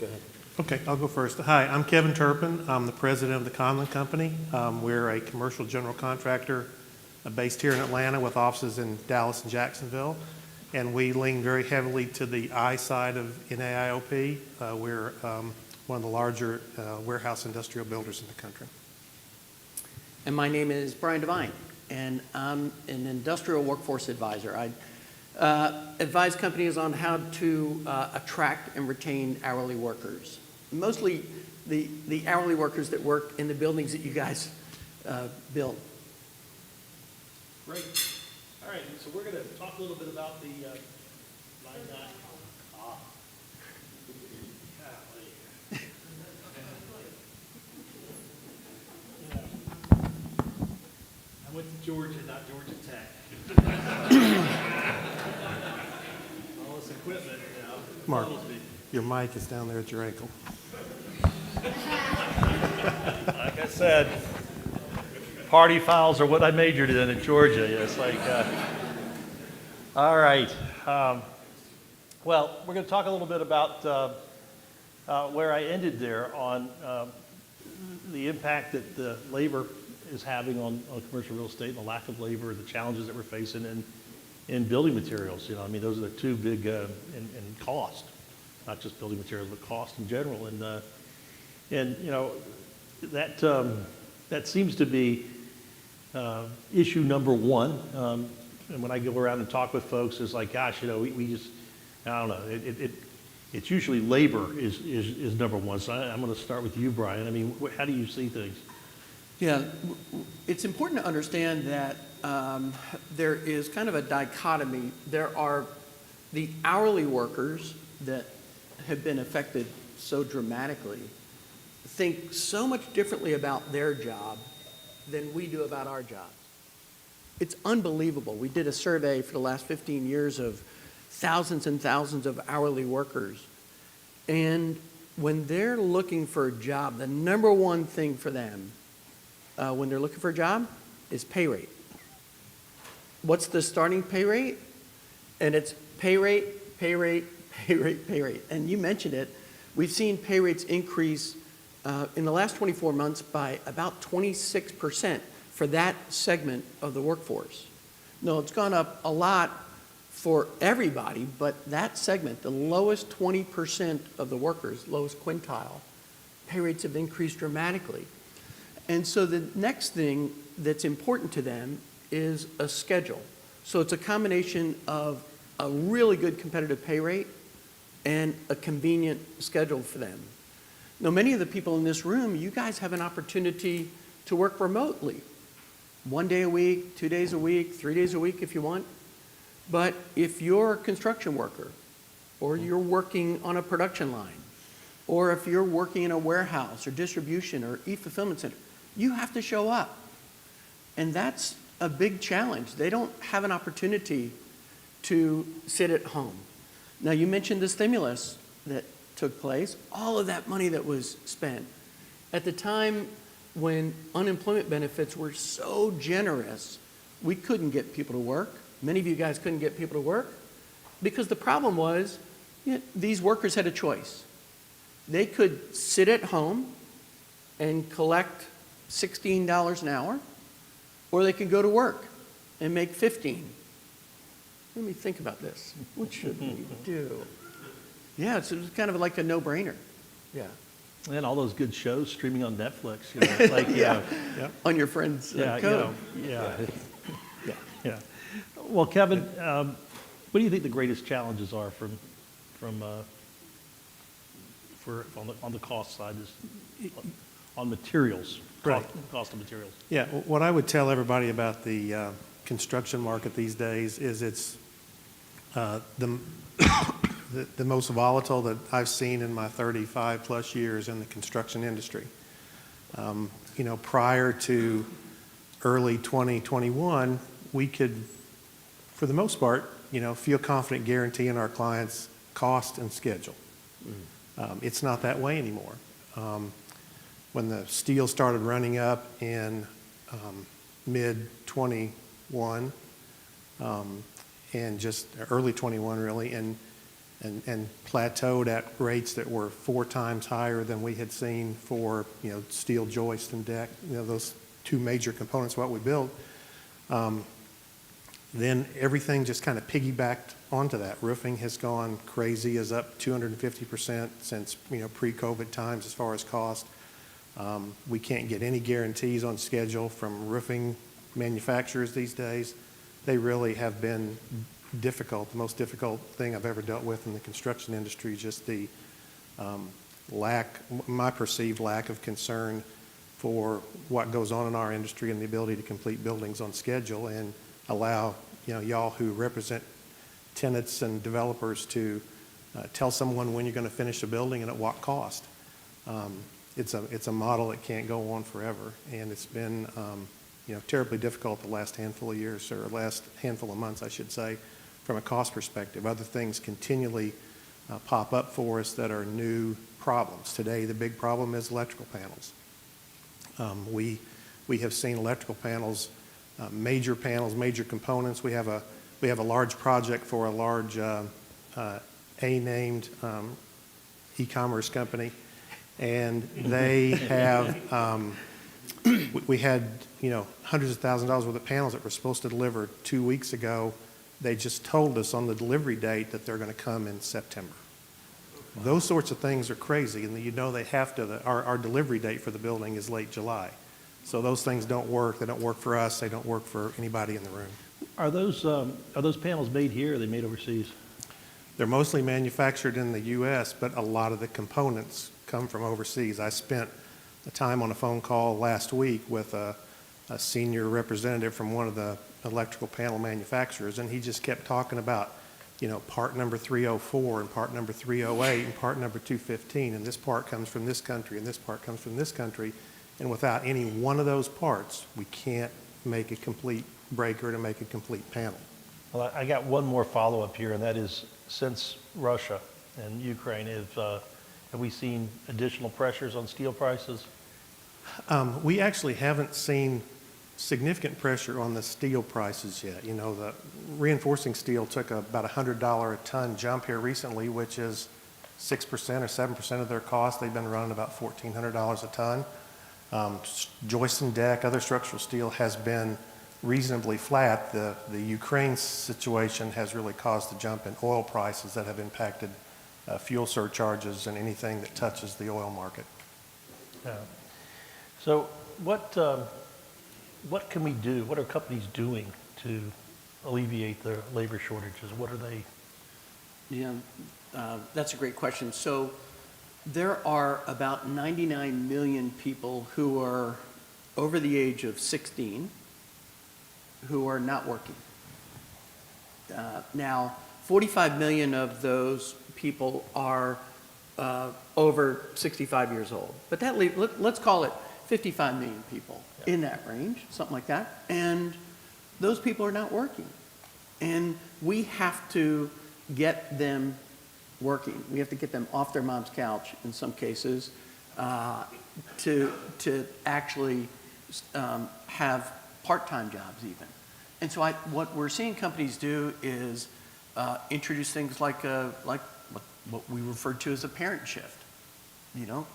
Go ahead. Okay, I'll go first. Hi, I'm Kevin Turpin. I'm the president of the Conlon Company. We're a commercial general contractor based here in Atlanta with offices in Dallas and Jacksonville. And we lean very heavily to the I side of NAIOP. We're one of the larger warehouse industrial builders in the country. And my name is Brian Devine, and I'm an industrial workforce advisor. I advise companies on how to attract and retain hourly workers, mostly the hourly workers that work in the buildings that you guys build. Great. All right, so we're going to talk a little bit about the line nine. I went to Georgia, not Georgia Tech. All this equipment, you know. Mark, kills me. your mic is down there at your ankle. Like I said, party fouls are what I majored in at Georgia. It's like, all right. Well, we're going to talk a little bit about where I ended there on the impact that the labor is having on commercial real estate and the lack of labor, the challenges that we're facing in building materials. You know, I mean, those are the two big, in cost, not just building materials, but cost in general. And you know, that seems to be issue number one. And when I go around and talk with folks, it's like, gosh, you know, we just, I don't know, it's usually labor is number one. So I'm going to start with you, Brian. I mean, how do you see things? Yeah, it's important to understand that there is kind of a dichotomy. There are the hourly workers that have been affected so dramatically, think so much differently about their job than we do about our jobs. It's unbelievable. We did a survey for the last 15 years of thousands and thousands of hourly workers. And when they're looking for a job, the number one thing for them when they're looking for a job is pay rate. What's the starting pay rate? And it's pay rate, pay rate, pay rate, pay rate. And you mentioned it. We've seen pay rates increase in the last 24 months by about 26% for that segment of the workforce. No, it's gone up a lot for everybody, but that segment, the lowest 20% of the workers, lowest quintile, pay rates have increased dramatically. And so the next thing that's important to them is a schedule. So it's a combination of a really good competitive pay rate and a convenient schedule for them. Now, many of the people in this room, you guys have an opportunity to work remotely. 1 day a week, 2 days a week, 3 days a week if you want. But if you're a construction worker, or you're working on a production line, or if you're working in a warehouse or distribution or e-fulfillment center, you have to show up. And that's a big challenge. They don't have an opportunity to sit at home. Now, you mentioned the stimulus that took place, all of that money that was spent. At the time when unemployment benefits were so generous, we couldn't get people to work. Many of you guys couldn't get people to work because the problem was, you know, these workers had a choice. They could sit at home and collect $16 an hour, or they could go to work and make $15. Let me think about this. What should we do? Yeah, it's kind of like a no-brainer. Yeah. And all those good shows streaming on Netflix, you know, like, Yeah. On your friend's yeah, you code. know, yeah, yeah. Well, Kevin, what do you think the greatest challenges are on the cost side, on materials, Right. cost of materials? Yeah, what I would tell everybody about the construction market these days is it's the most volatile that I've seen in my 35 plus years in the construction industry. You know, prior to early 2021, we could, for the most part, you know, feel confident guaranteeing our clients' cost and schedule. It's not that way anymore. When the steel started running up in mid-21, and just early 21 really, and plateaued at rates that were 4 times higher than we had seen for, steel joist and deck, those two major components of what we build. Then everything just kind of piggybacked onto that. Roofing has gone crazy, is up 250% since, pre-COVID times as far as cost. We can't get any guarantees on schedule from roofing manufacturers these days. They really have been difficult. The most difficult thing I've ever dealt with in the construction industry is just the my perceived lack of concern for what goes on in our industry and the ability to complete buildings on schedule and allow, y'all who represent tenants and developers to tell someone when you're going to finish a building and at what cost. It's a model that can't go on forever, and it's been terribly difficult the last handful of years, or last handful of months, I should say, from a cost perspective. Other things continually pop up for us that are new problems. Today, the big problem is electrical panels. We have seen electrical panels, major components. We have a large project for a large A-named e-commerce company, and they have we had hundreds of thousands of dollars worth of panels that were supposed to deliver 2 weeks ago. They just told us on the delivery date that they're going to come in September. Those sorts of things are crazy, and they have to. Our delivery date for the building is late July, so those things don't work. They don't work for us. They don't work for anybody in the room. Are those panels made here, or are they made overseas? They're mostly manufactured in the U.S., but a lot of the components come from overseas. I spent a time on a phone call last week with a senior representative from one of the electrical panel manufacturers, and he just kept talking about, part number 304 and part number 308 and part number 215, and this part comes from this country and this part comes from this country, and without any one of those parts, we can't make a complete breaker to make a complete panel. Well, I got one more follow-up here, and that is, since Russia and Ukraine, have we seen additional pressures on steel prices? We actually haven't seen significant pressure on the steel prices yet. The reinforcing steel took about $100 a ton jump here recently, which is 6% or 7% of their cost. They've been running about $1,400 a ton. Joist and deck, other structural steel has been reasonably flat. The Ukraine situation has really caused the jump in oil prices that have impacted fuel surcharges and anything that touches the oil market. Yeah. So what can we do? What are companies doing to alleviate the labor shortages? What are they? Yeah, that's a great question. So there are about 99 million people who are over the age of 16 who are not working. Now, 45 million of those people are over 65 years old. But let's call it 55 million people in that range, something like that. And those people are not working. And we have to get them working. We have to get them off their mom's couch in some cases to actually have part-time jobs even. And so what we're seeing companies do is introduce things like what we refer to as a parent shift.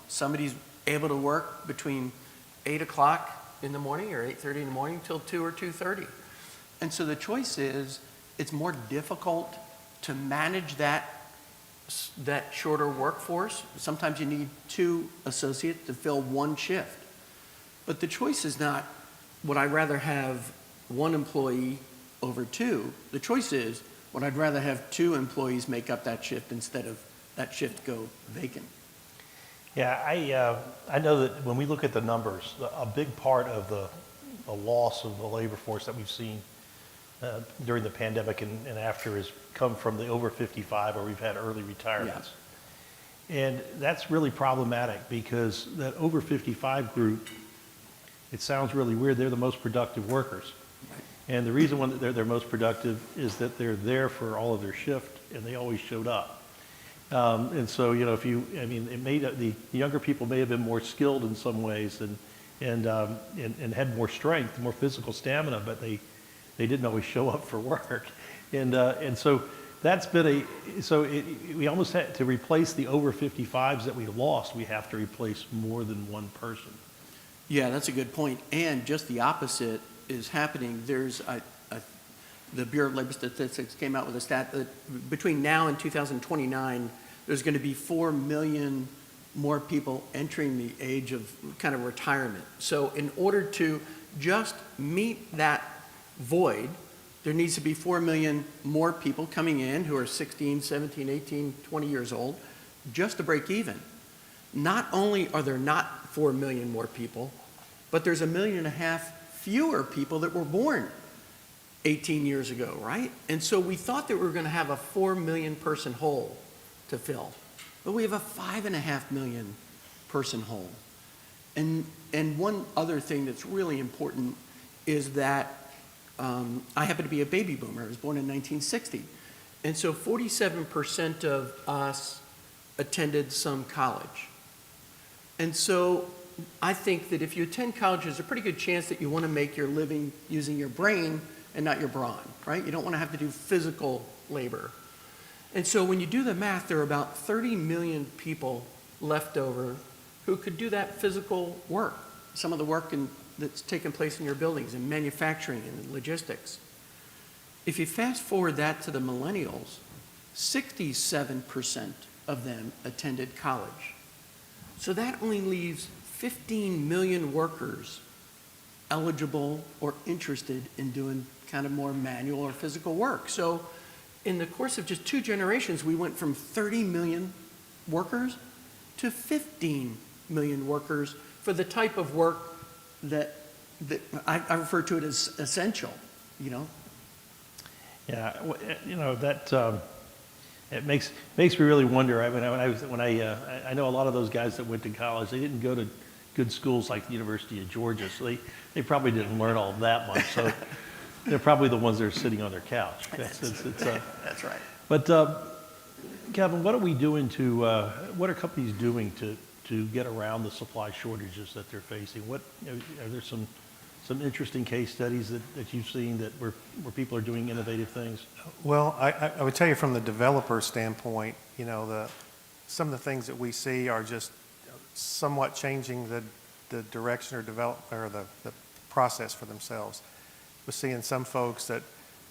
Somebody's able to work between 8 o'clock in the morning or 8:30 in the morning till 2 or 2:30. And so the choice is, it's more difficult to manage that shorter workforce. Sometimes you need 2 associates to fill 1 shift. But the choice is not, would I rather have 1 employee over 2? The choice is, would I rather have 2 employees make up that shift instead of that shift go vacant? Yeah, I know that when we look at the numbers, a big part of the loss of the labor force that we've seen during the pandemic and after has come from the over 55, where we've had early retirements. Yeah. And that's really problematic because that over 55 group, it sounds really weird, they're the most productive workers. Right. And the reason why they're most productive is that they're there for all of their shift and they always showed up. And so, you know, I mean, it made, the younger people may have been more skilled in some ways and had more strength, more physical stamina, but they didn't always show up for work. And so that's been we almost had to replace the over 55s that we lost. We have to replace more than one person. Yeah, that's a good point. And just the opposite is happening. There's the Bureau of Labor Statistics came out with a stat that between now and 2029, there's going to be 4 million more people entering the age of kind of retirement. So in order to just meet that void, there needs to be 4 million more people coming in who are 16, 17, 18, 20 years old just to break even. Not only are there not 4 million more people, but there's 1.5 million fewer people that were born 18 years ago, right? And so we thought that we were going to have a 4 million person hole to fill, but we have a 5.5 million person hole. And one other thing that's really important is that I happen to be a baby boomer. I was born in 1960. And so 47% of us attended some college. And so I think that if you attend college, there's a pretty good chance that you want to make your living using your brain and not your brawn, right? You don't want to have to do physical labor. And so when you do the math, there are about 30 million people left over who could do that physical work, some of the work that's taking place in your buildings, in manufacturing and logistics. If you fast forward that to the millennials, 67% of them attended college. So that only leaves 15 million workers eligible or interested in doing kind of more manual or physical work. So in the course of just 2 generations, we went from 30 million workers to 15 million workers for the type of work that I refer to it as essential, you know? Yeah, you know, that it makes me really wonder. I mean, I know a lot of those guys that went to college, they didn't go to good schools like the University of Georgia, so they probably didn't learn all that much. So they're probably the ones that are sitting on their couch. That's right. But Kevin, what are we doing what are companies doing to get around the supply shortages that they're facing? Are there some interesting case studies that you've seen where people are doing innovative things? Well, I would tell you from the developer standpoint, you know, some of the things that we see are just somewhat changing the direction or development or the process for themselves. We're seeing some folks that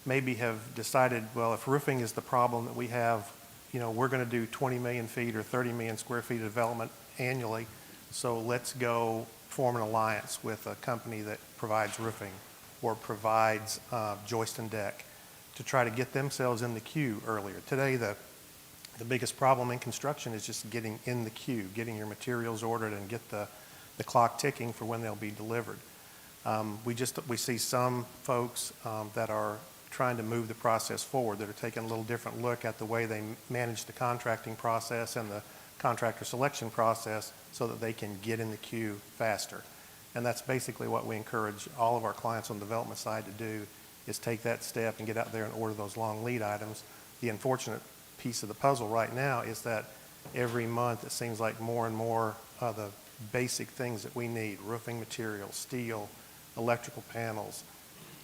maybe have decided, well, if roofing is the problem that we have, you know, we're going to do 20 million feet or 30 million square feet of development annually, so let's go form an alliance with a company that provides roofing or provides joist and deck to try to get themselves in the queue earlier. Today, the biggest problem in construction is just getting in the queue, getting your materials ordered and get the clock ticking for when they'll be delivered. We see some folks that are trying to move the process forward, that are taking a little different look at the way they manage the contracting process and the contractor selection process so that they can get in the queue faster. And that's basically what we encourage all of our clients on the development side to do, is take that step and get out there and order those long lead items. The unfortunate piece of the puzzle right now is that every month it seems like more and more of the basic things that we need, roofing materials, steel, electrical panels,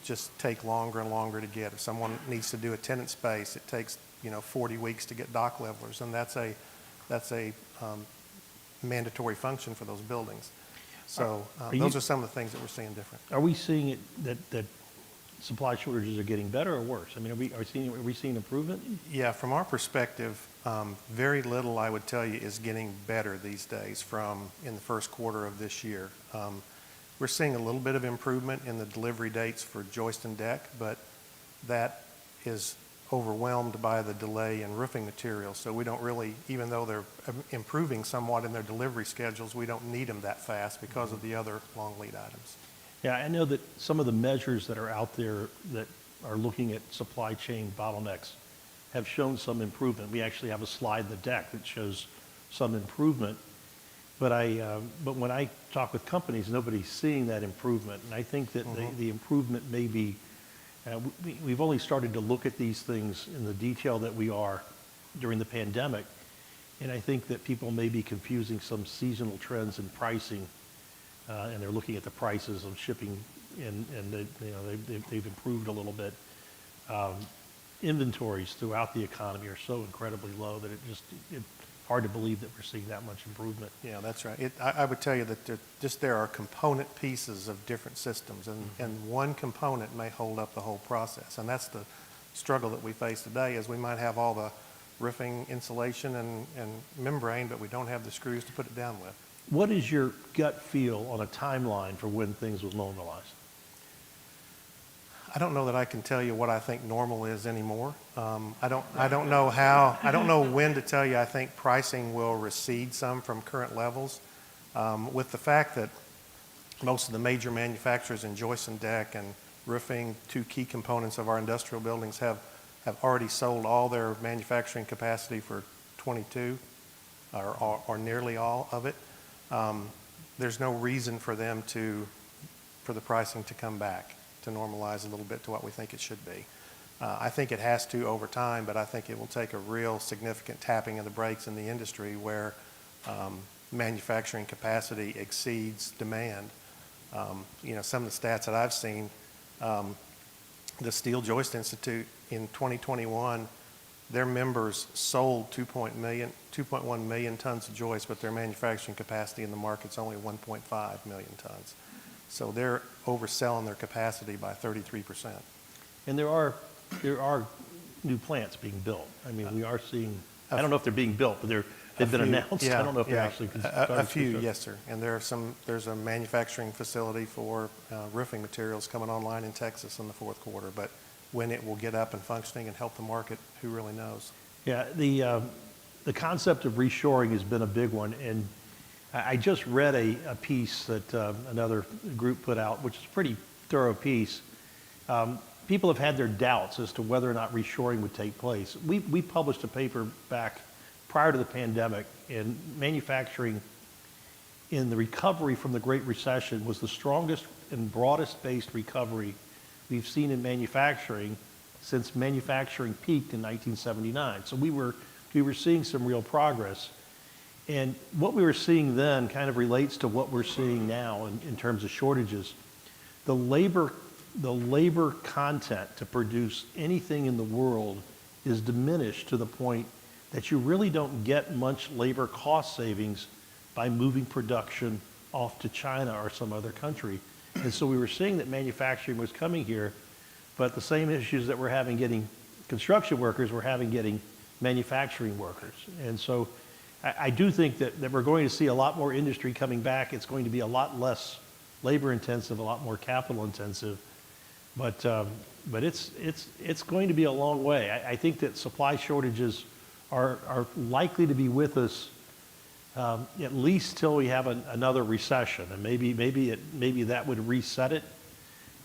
just take longer and longer to get. If someone needs to do a tenant space, it takes 40 weeks to get dock levelers, and that's a mandatory function for those buildings. So those are some of the things that we're seeing different. Are we seeing it that supply shortages are getting better or worse? I mean, are we seeing improvement? Yeah, from our perspective, very little, I would tell you, is getting better these days from in the first quarter of this year. We're seeing a little bit of improvement in the delivery dates for joist and deck, but that is overwhelmed by the delay in roofing materials. So we don't really, even though they're improving somewhat in their delivery schedules, we don't need them that fast because of the other long lead items. Yeah, I know that some of the measures that are out there that are looking at supply chain bottlenecks have shown some improvement. We actually have a slide in the deck that shows some improvement. But when I talk with companies, nobody's seeing that improvement. And I think that the improvement may be, we've only started to look at these things in the detail that we are during the pandemic. And I think that people may be confusing some seasonal trends in pricing, and they're looking at the prices of shipping, and they've improved a little bit. Inventories throughout the economy are so incredibly low that it's hard to believe that we're seeing that much improvement. Yeah, that's right. I would tell you that there are component pieces of different systems, and one component may hold up the whole process. And that's the struggle that we face today, is we might have all the roofing insulation and membrane, but we don't have the screws to put it down with. What is your gut feel on a timeline for when things will normalize? I don't know that I can tell you what I think normal is anymore. I don't know when to tell you. I think pricing will recede some from current levels. With the fact that most of the major manufacturers in joist and deck and roofing, two key components of our industrial buildings, have already sold all their manufacturing capacity for 22, or nearly all of it. There's no reason for the pricing to come back, to normalize a little bit to what we think it should be. I think it has to over time, but I think it will take a real significant tapping of the brakes in the industry where manufacturing capacity exceeds demand. Some of the stats that I've seen, the Steel Joist Institute in 2021, their members sold 2.1 million tons of joist, but their manufacturing capacity in the market's only 1.5 million tons. So they're overselling their capacity by 33%. And there are new plants being built. I mean, we are seeing, I don't know if they're being built, but they've been announced. I don't know if they're actually a few, yes, sir. And there's a manufacturing facility for roofing materials coming online in Texas in the fourth quarter. But when it will get up and functioning and help the market, who really knows? Yeah, the concept of reshoring has been a big one. And I just read a piece that another group put out, which is a pretty thorough piece. People have had their doubts as to whether or not reshoring would take place. We published a paper back prior to the pandemic, and manufacturing in the recovery from the Great Recession was the strongest and broadest based recovery we've seen in manufacturing since manufacturing peaked in 1979. So we were seeing some real progress. And what we were seeing then kind of relates to what we're seeing now in terms of shortages. The labor content to produce anything in the world is diminished to the point that you really don't get much labor cost savings by moving production off to China or some other country. And so we were seeing that manufacturing was coming here, but the same issues that we're having getting construction workers, we're having getting manufacturing workers. And so I do think that we're going to see a lot more industry coming back. It's going to be a lot less labor intensive, a lot more capital intensive, but it's going to be a long way. I think that supply shortages are likely to be with us at least till we have another recession, and maybe that would reset it.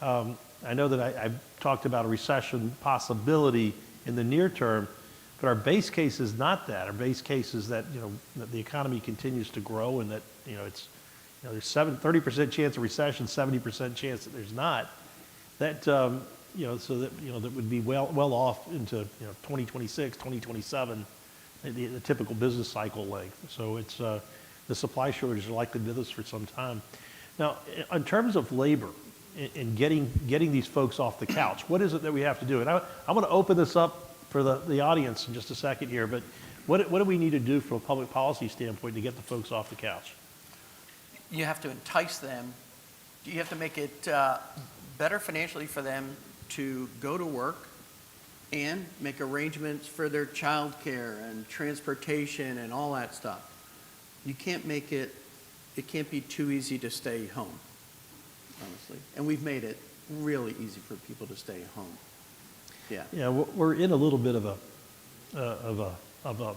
I know that I've talked about a recession possibility in the near term. But our base case is not that. Our base case is that that the economy continues to grow, and that there's 30% chance of recession, 70% chance that there's not. That so that would be well off into 2026, 2027, the typical business cycle length. So it's the supply shortages are likely to be with us for some time. Now, in terms of labor and getting these folks off the couch, what is it that we have to do? And I want to open this up for the audience in just a second here, but what do we need to do from a public policy standpoint to get the folks off the couch? You have to entice them. You have to make it better financially for them to go to work and make arrangements for their child care and transportation and all that stuff. You can't make it can't be too easy to stay home, honestly. And we've made it really easy for people to stay home. Yeah. Yeah, we're in a little bit of a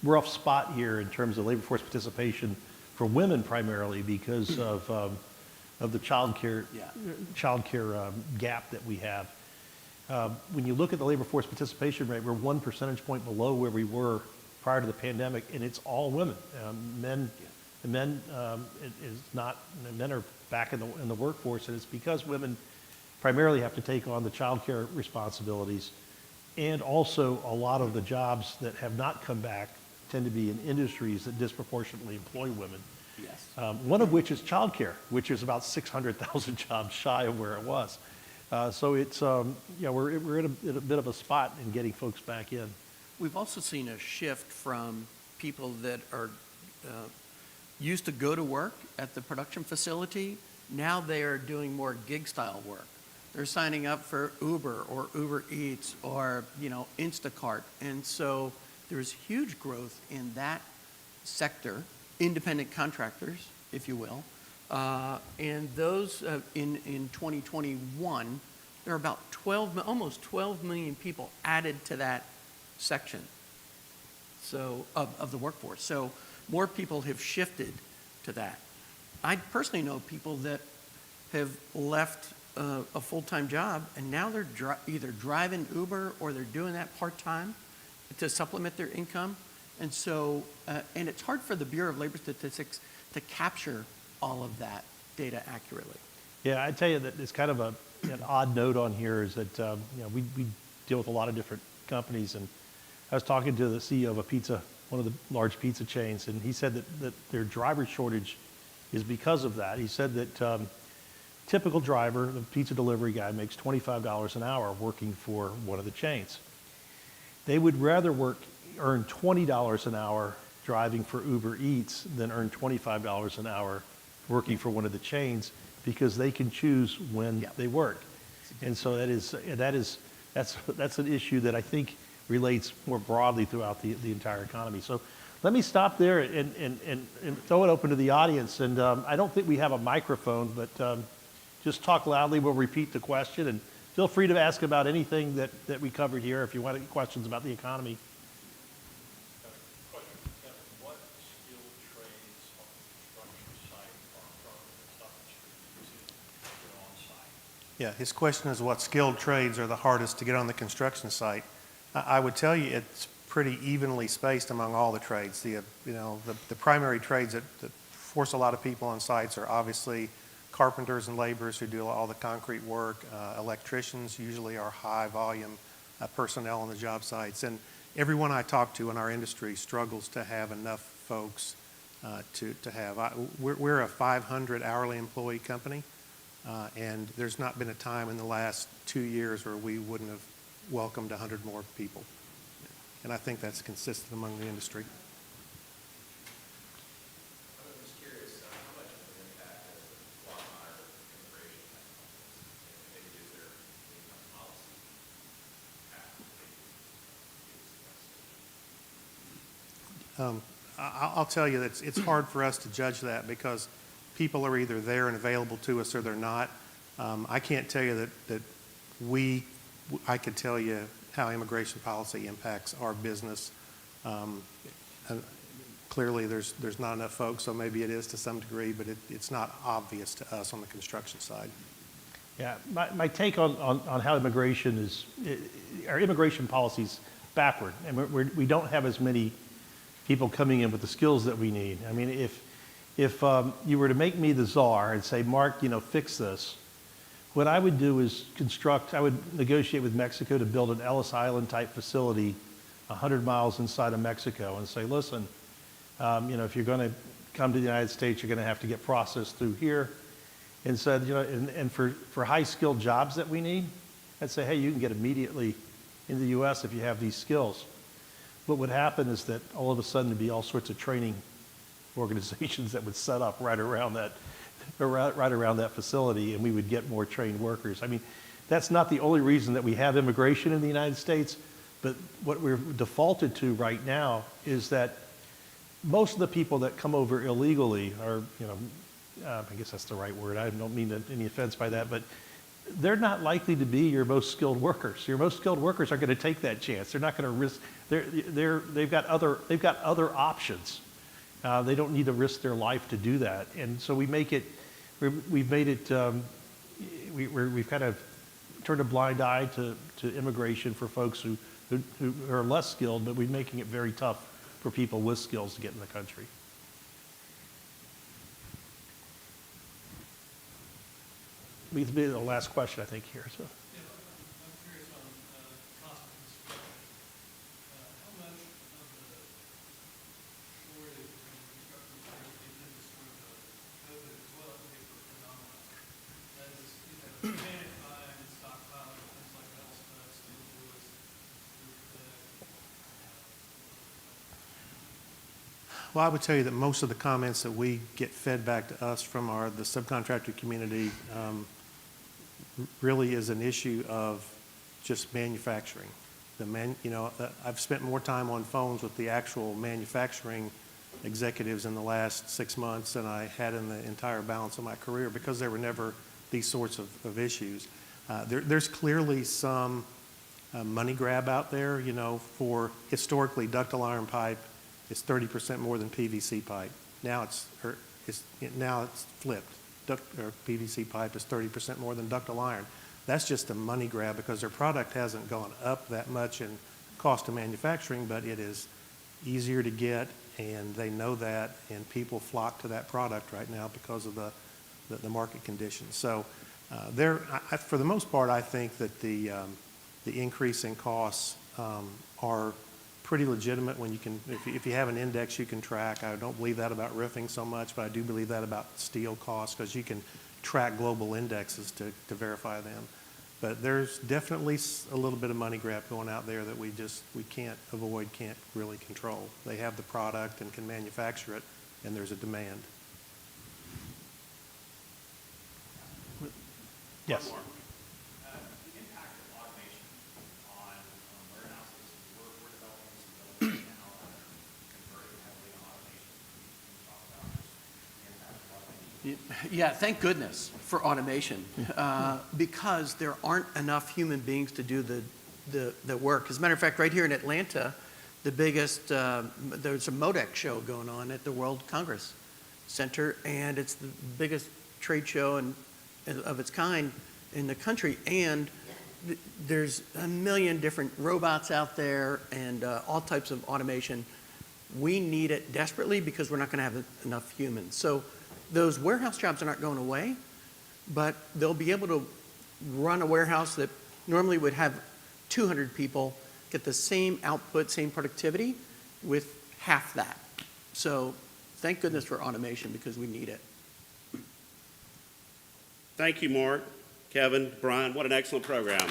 rough spot here in terms of labor force participation for women primarily because of the child care gap that we have. When you look at the labor force participation rate, we're 1 percentage point below where we were prior to the pandemic, and it's all women. Men are back in the workforce, and it's because women primarily have to take on the child care responsibilities, and also a lot of the jobs that have not come back tend to be in industries that disproportionately employ women. Yes. One of which is childcare, which is about 600,000 jobs shy of where it was. So it's, we're in a bit of a spot in getting folks back in. We've also seen a shift from people that are used to go to work at the production facility. Now they are doing more gig-style work. They're signing up for Uber or Uber Eats or, Instacart. And so there's huge growth in that sector, independent contractors, if you will. And those, in 2021, there are about almost 12 million people added to that section of the workforce. So more people have shifted to that. I personally know people that have left a full-time job, and now they're either driving Uber or they're doing that part-time to supplement their income. And so, and it's hard for the Bureau of Labor Statistics to capture all of that data accurately. Yeah, I tell you that it's kind of an odd note on here is that, we deal with a lot of different companies, and I was talking to the CEO of one of the large pizza chains, and he said that their driver shortage is because of that. He said that typical driver, the pizza delivery guy, makes $25 an hour working for one of the chains. They would rather earn $20 an hour driving for Uber Eats than earn $25 an hour working for one of the chains, because they can choose when they work. And so that's an issue that I think relates more broadly throughout the entire economy. So let me stop there and throw it open to the audience. And I don't think we have a microphone, but just talk loudly. We'll repeat the question, and feel free to ask about anything that we covered here if you want any questions about the economy. What skilled trades on the construction site are the toughest for you to get on site? Yeah, his question is what skilled trades are the hardest to get on the construction site. I would tell you it's pretty evenly spaced among all the trades. The primary trades that force a lot of people on sites are obviously carpenters and laborers who do all the concrete work. Electricians usually are high volume personnel on the job sites. And everyone I talk to in our industry struggles to have enough folks to have. We're a 500 hourly employee company, and there's not been a time in the last 2 years where we wouldn't have welcomed 100 more people. And I think that's consistent among the industry. I was curious, how much of an impact has the quagmire of immigration had on this? And maybe is there any policy path that I'll tell you that it's hard for us to judge that because people are either there and available to us or they're not. I can't tell you that I could tell you how immigration policy impacts our business. And clearly, there's not enough folks, so maybe it is to some degree, but it's not obvious to us on the construction side. Yeah, my take on how immigration is, our immigration policy's backward, and we don't have as many people coming in with the skills that we need. I mean, if you were to make me the czar and say, Mark, fix this, what I would do is I would negotiate with Mexico to build an Ellis Island type facility 100 miles inside of Mexico and say, listen, if you're going to come to the United States, you're going to have to get processed through here. And said, and for high skilled jobs that we need, I'd say, hey, you can get immediately in the U.S. if you have these skills. What would happen is that all of a sudden there'd be all sorts of training organizations that would set up right around that facility, and we would get more trained workers. I mean, that's not the only reason that we have immigration in the United States, but what we're defaulted to right now is that most of the people that come over illegally are, I guess that's the right word. I don't mean any offense by that, but they're not likely to be your most skilled workers. Your most skilled workers are going to take that chance. They're not going to risk. They've got other options. They don't need to risk their life to do that. And so we've kind of turned a blind eye to immigration for folks who are less skilled, but we're making it very tough for people with skills to get in the country. We can be the last question, I think, here. So. Yeah, I'm curious on cost of construction. How much of the Well, I would tell you that most of the comments that we get fed back to us from the subcontractor community really is an issue of just manufacturing. I've spent more time on phones with the actual manufacturing executives in the last 6 months than I had in the entire balance of my career because there were never these sorts of issues. There's clearly some money grab out there, for historically ductile iron pipe is 30% more than PVC pipe. Now it's flipped. PVC pipe is 30% more than ductile iron. That's just a money grab because their product hasn't gone up that much in cost of manufacturing, but it is easier to get, and they know that, and people flock to that product right now because of the market conditions. So for the most part, I think that the increase in costs are pretty legitimate when if you have an index you can track. I don't believe that about roofing so much, but I do believe that about steel costs because you can track global indexes to verify them. But there's definitely a little bit of money grab going out there that we can't avoid, can't really control. They have the product and can manufacture it, and there's a demand. Yes. One more. The impact of automation on warehouses. We're developing some buildings now that are converting heavily to automation. Can you talk about just the impact of automation? Yeah, thank goodness for automation, because there aren't enough human beings to do the work. As a matter of fact, right here in Atlanta, the biggest, there's a MODEX show going on at the World Congress Center, and it's the biggest trade show of its kind in the country, and there's a million different robots out there and all types of automation. We need it desperately because we're not going to have enough humans. So those warehouse jobs are not going away, but they'll be able to run a warehouse that normally would have 200 people, get the same output, same productivity with half that. So thank goodness for automation because we need it. Thank you, Mark, Kevin, Brian. What an excellent program.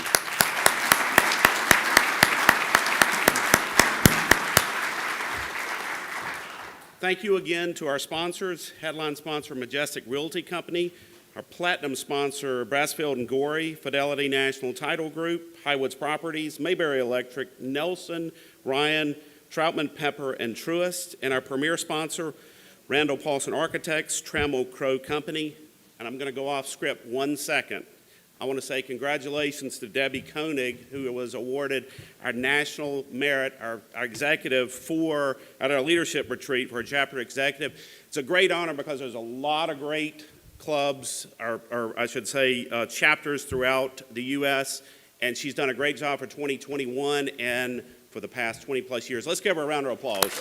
Thank you again to our sponsors, headline sponsor Majestic Realty Company, our platinum sponsor Brassfield & Gorey, Fidelity National Title Group, Highwoods Properties, Mayberry Electric, Nelson, Ryan, Troutman Pepper, and Truist, and our premier sponsor, Randall Paulson Architects, Trammell Crow Company. And I'm going to go off script 1 second. I want to say congratulations to Debbie Koenig, who was awarded our National Merit, our executive at our leadership retreat for a chapter executive. It's a great honor because there's a lot of great clubs, or I should say chapters throughout the U.S., and she's done a great job for 2021 and for the past 20 plus years. Let's give her a round of applause.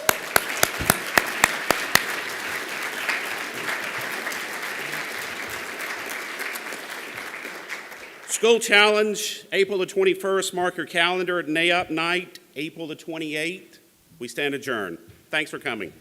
School Challenge, April the 21st. Mark your calendar at NAIOP night, April the 28th. We stand adjourned. Thanks for coming.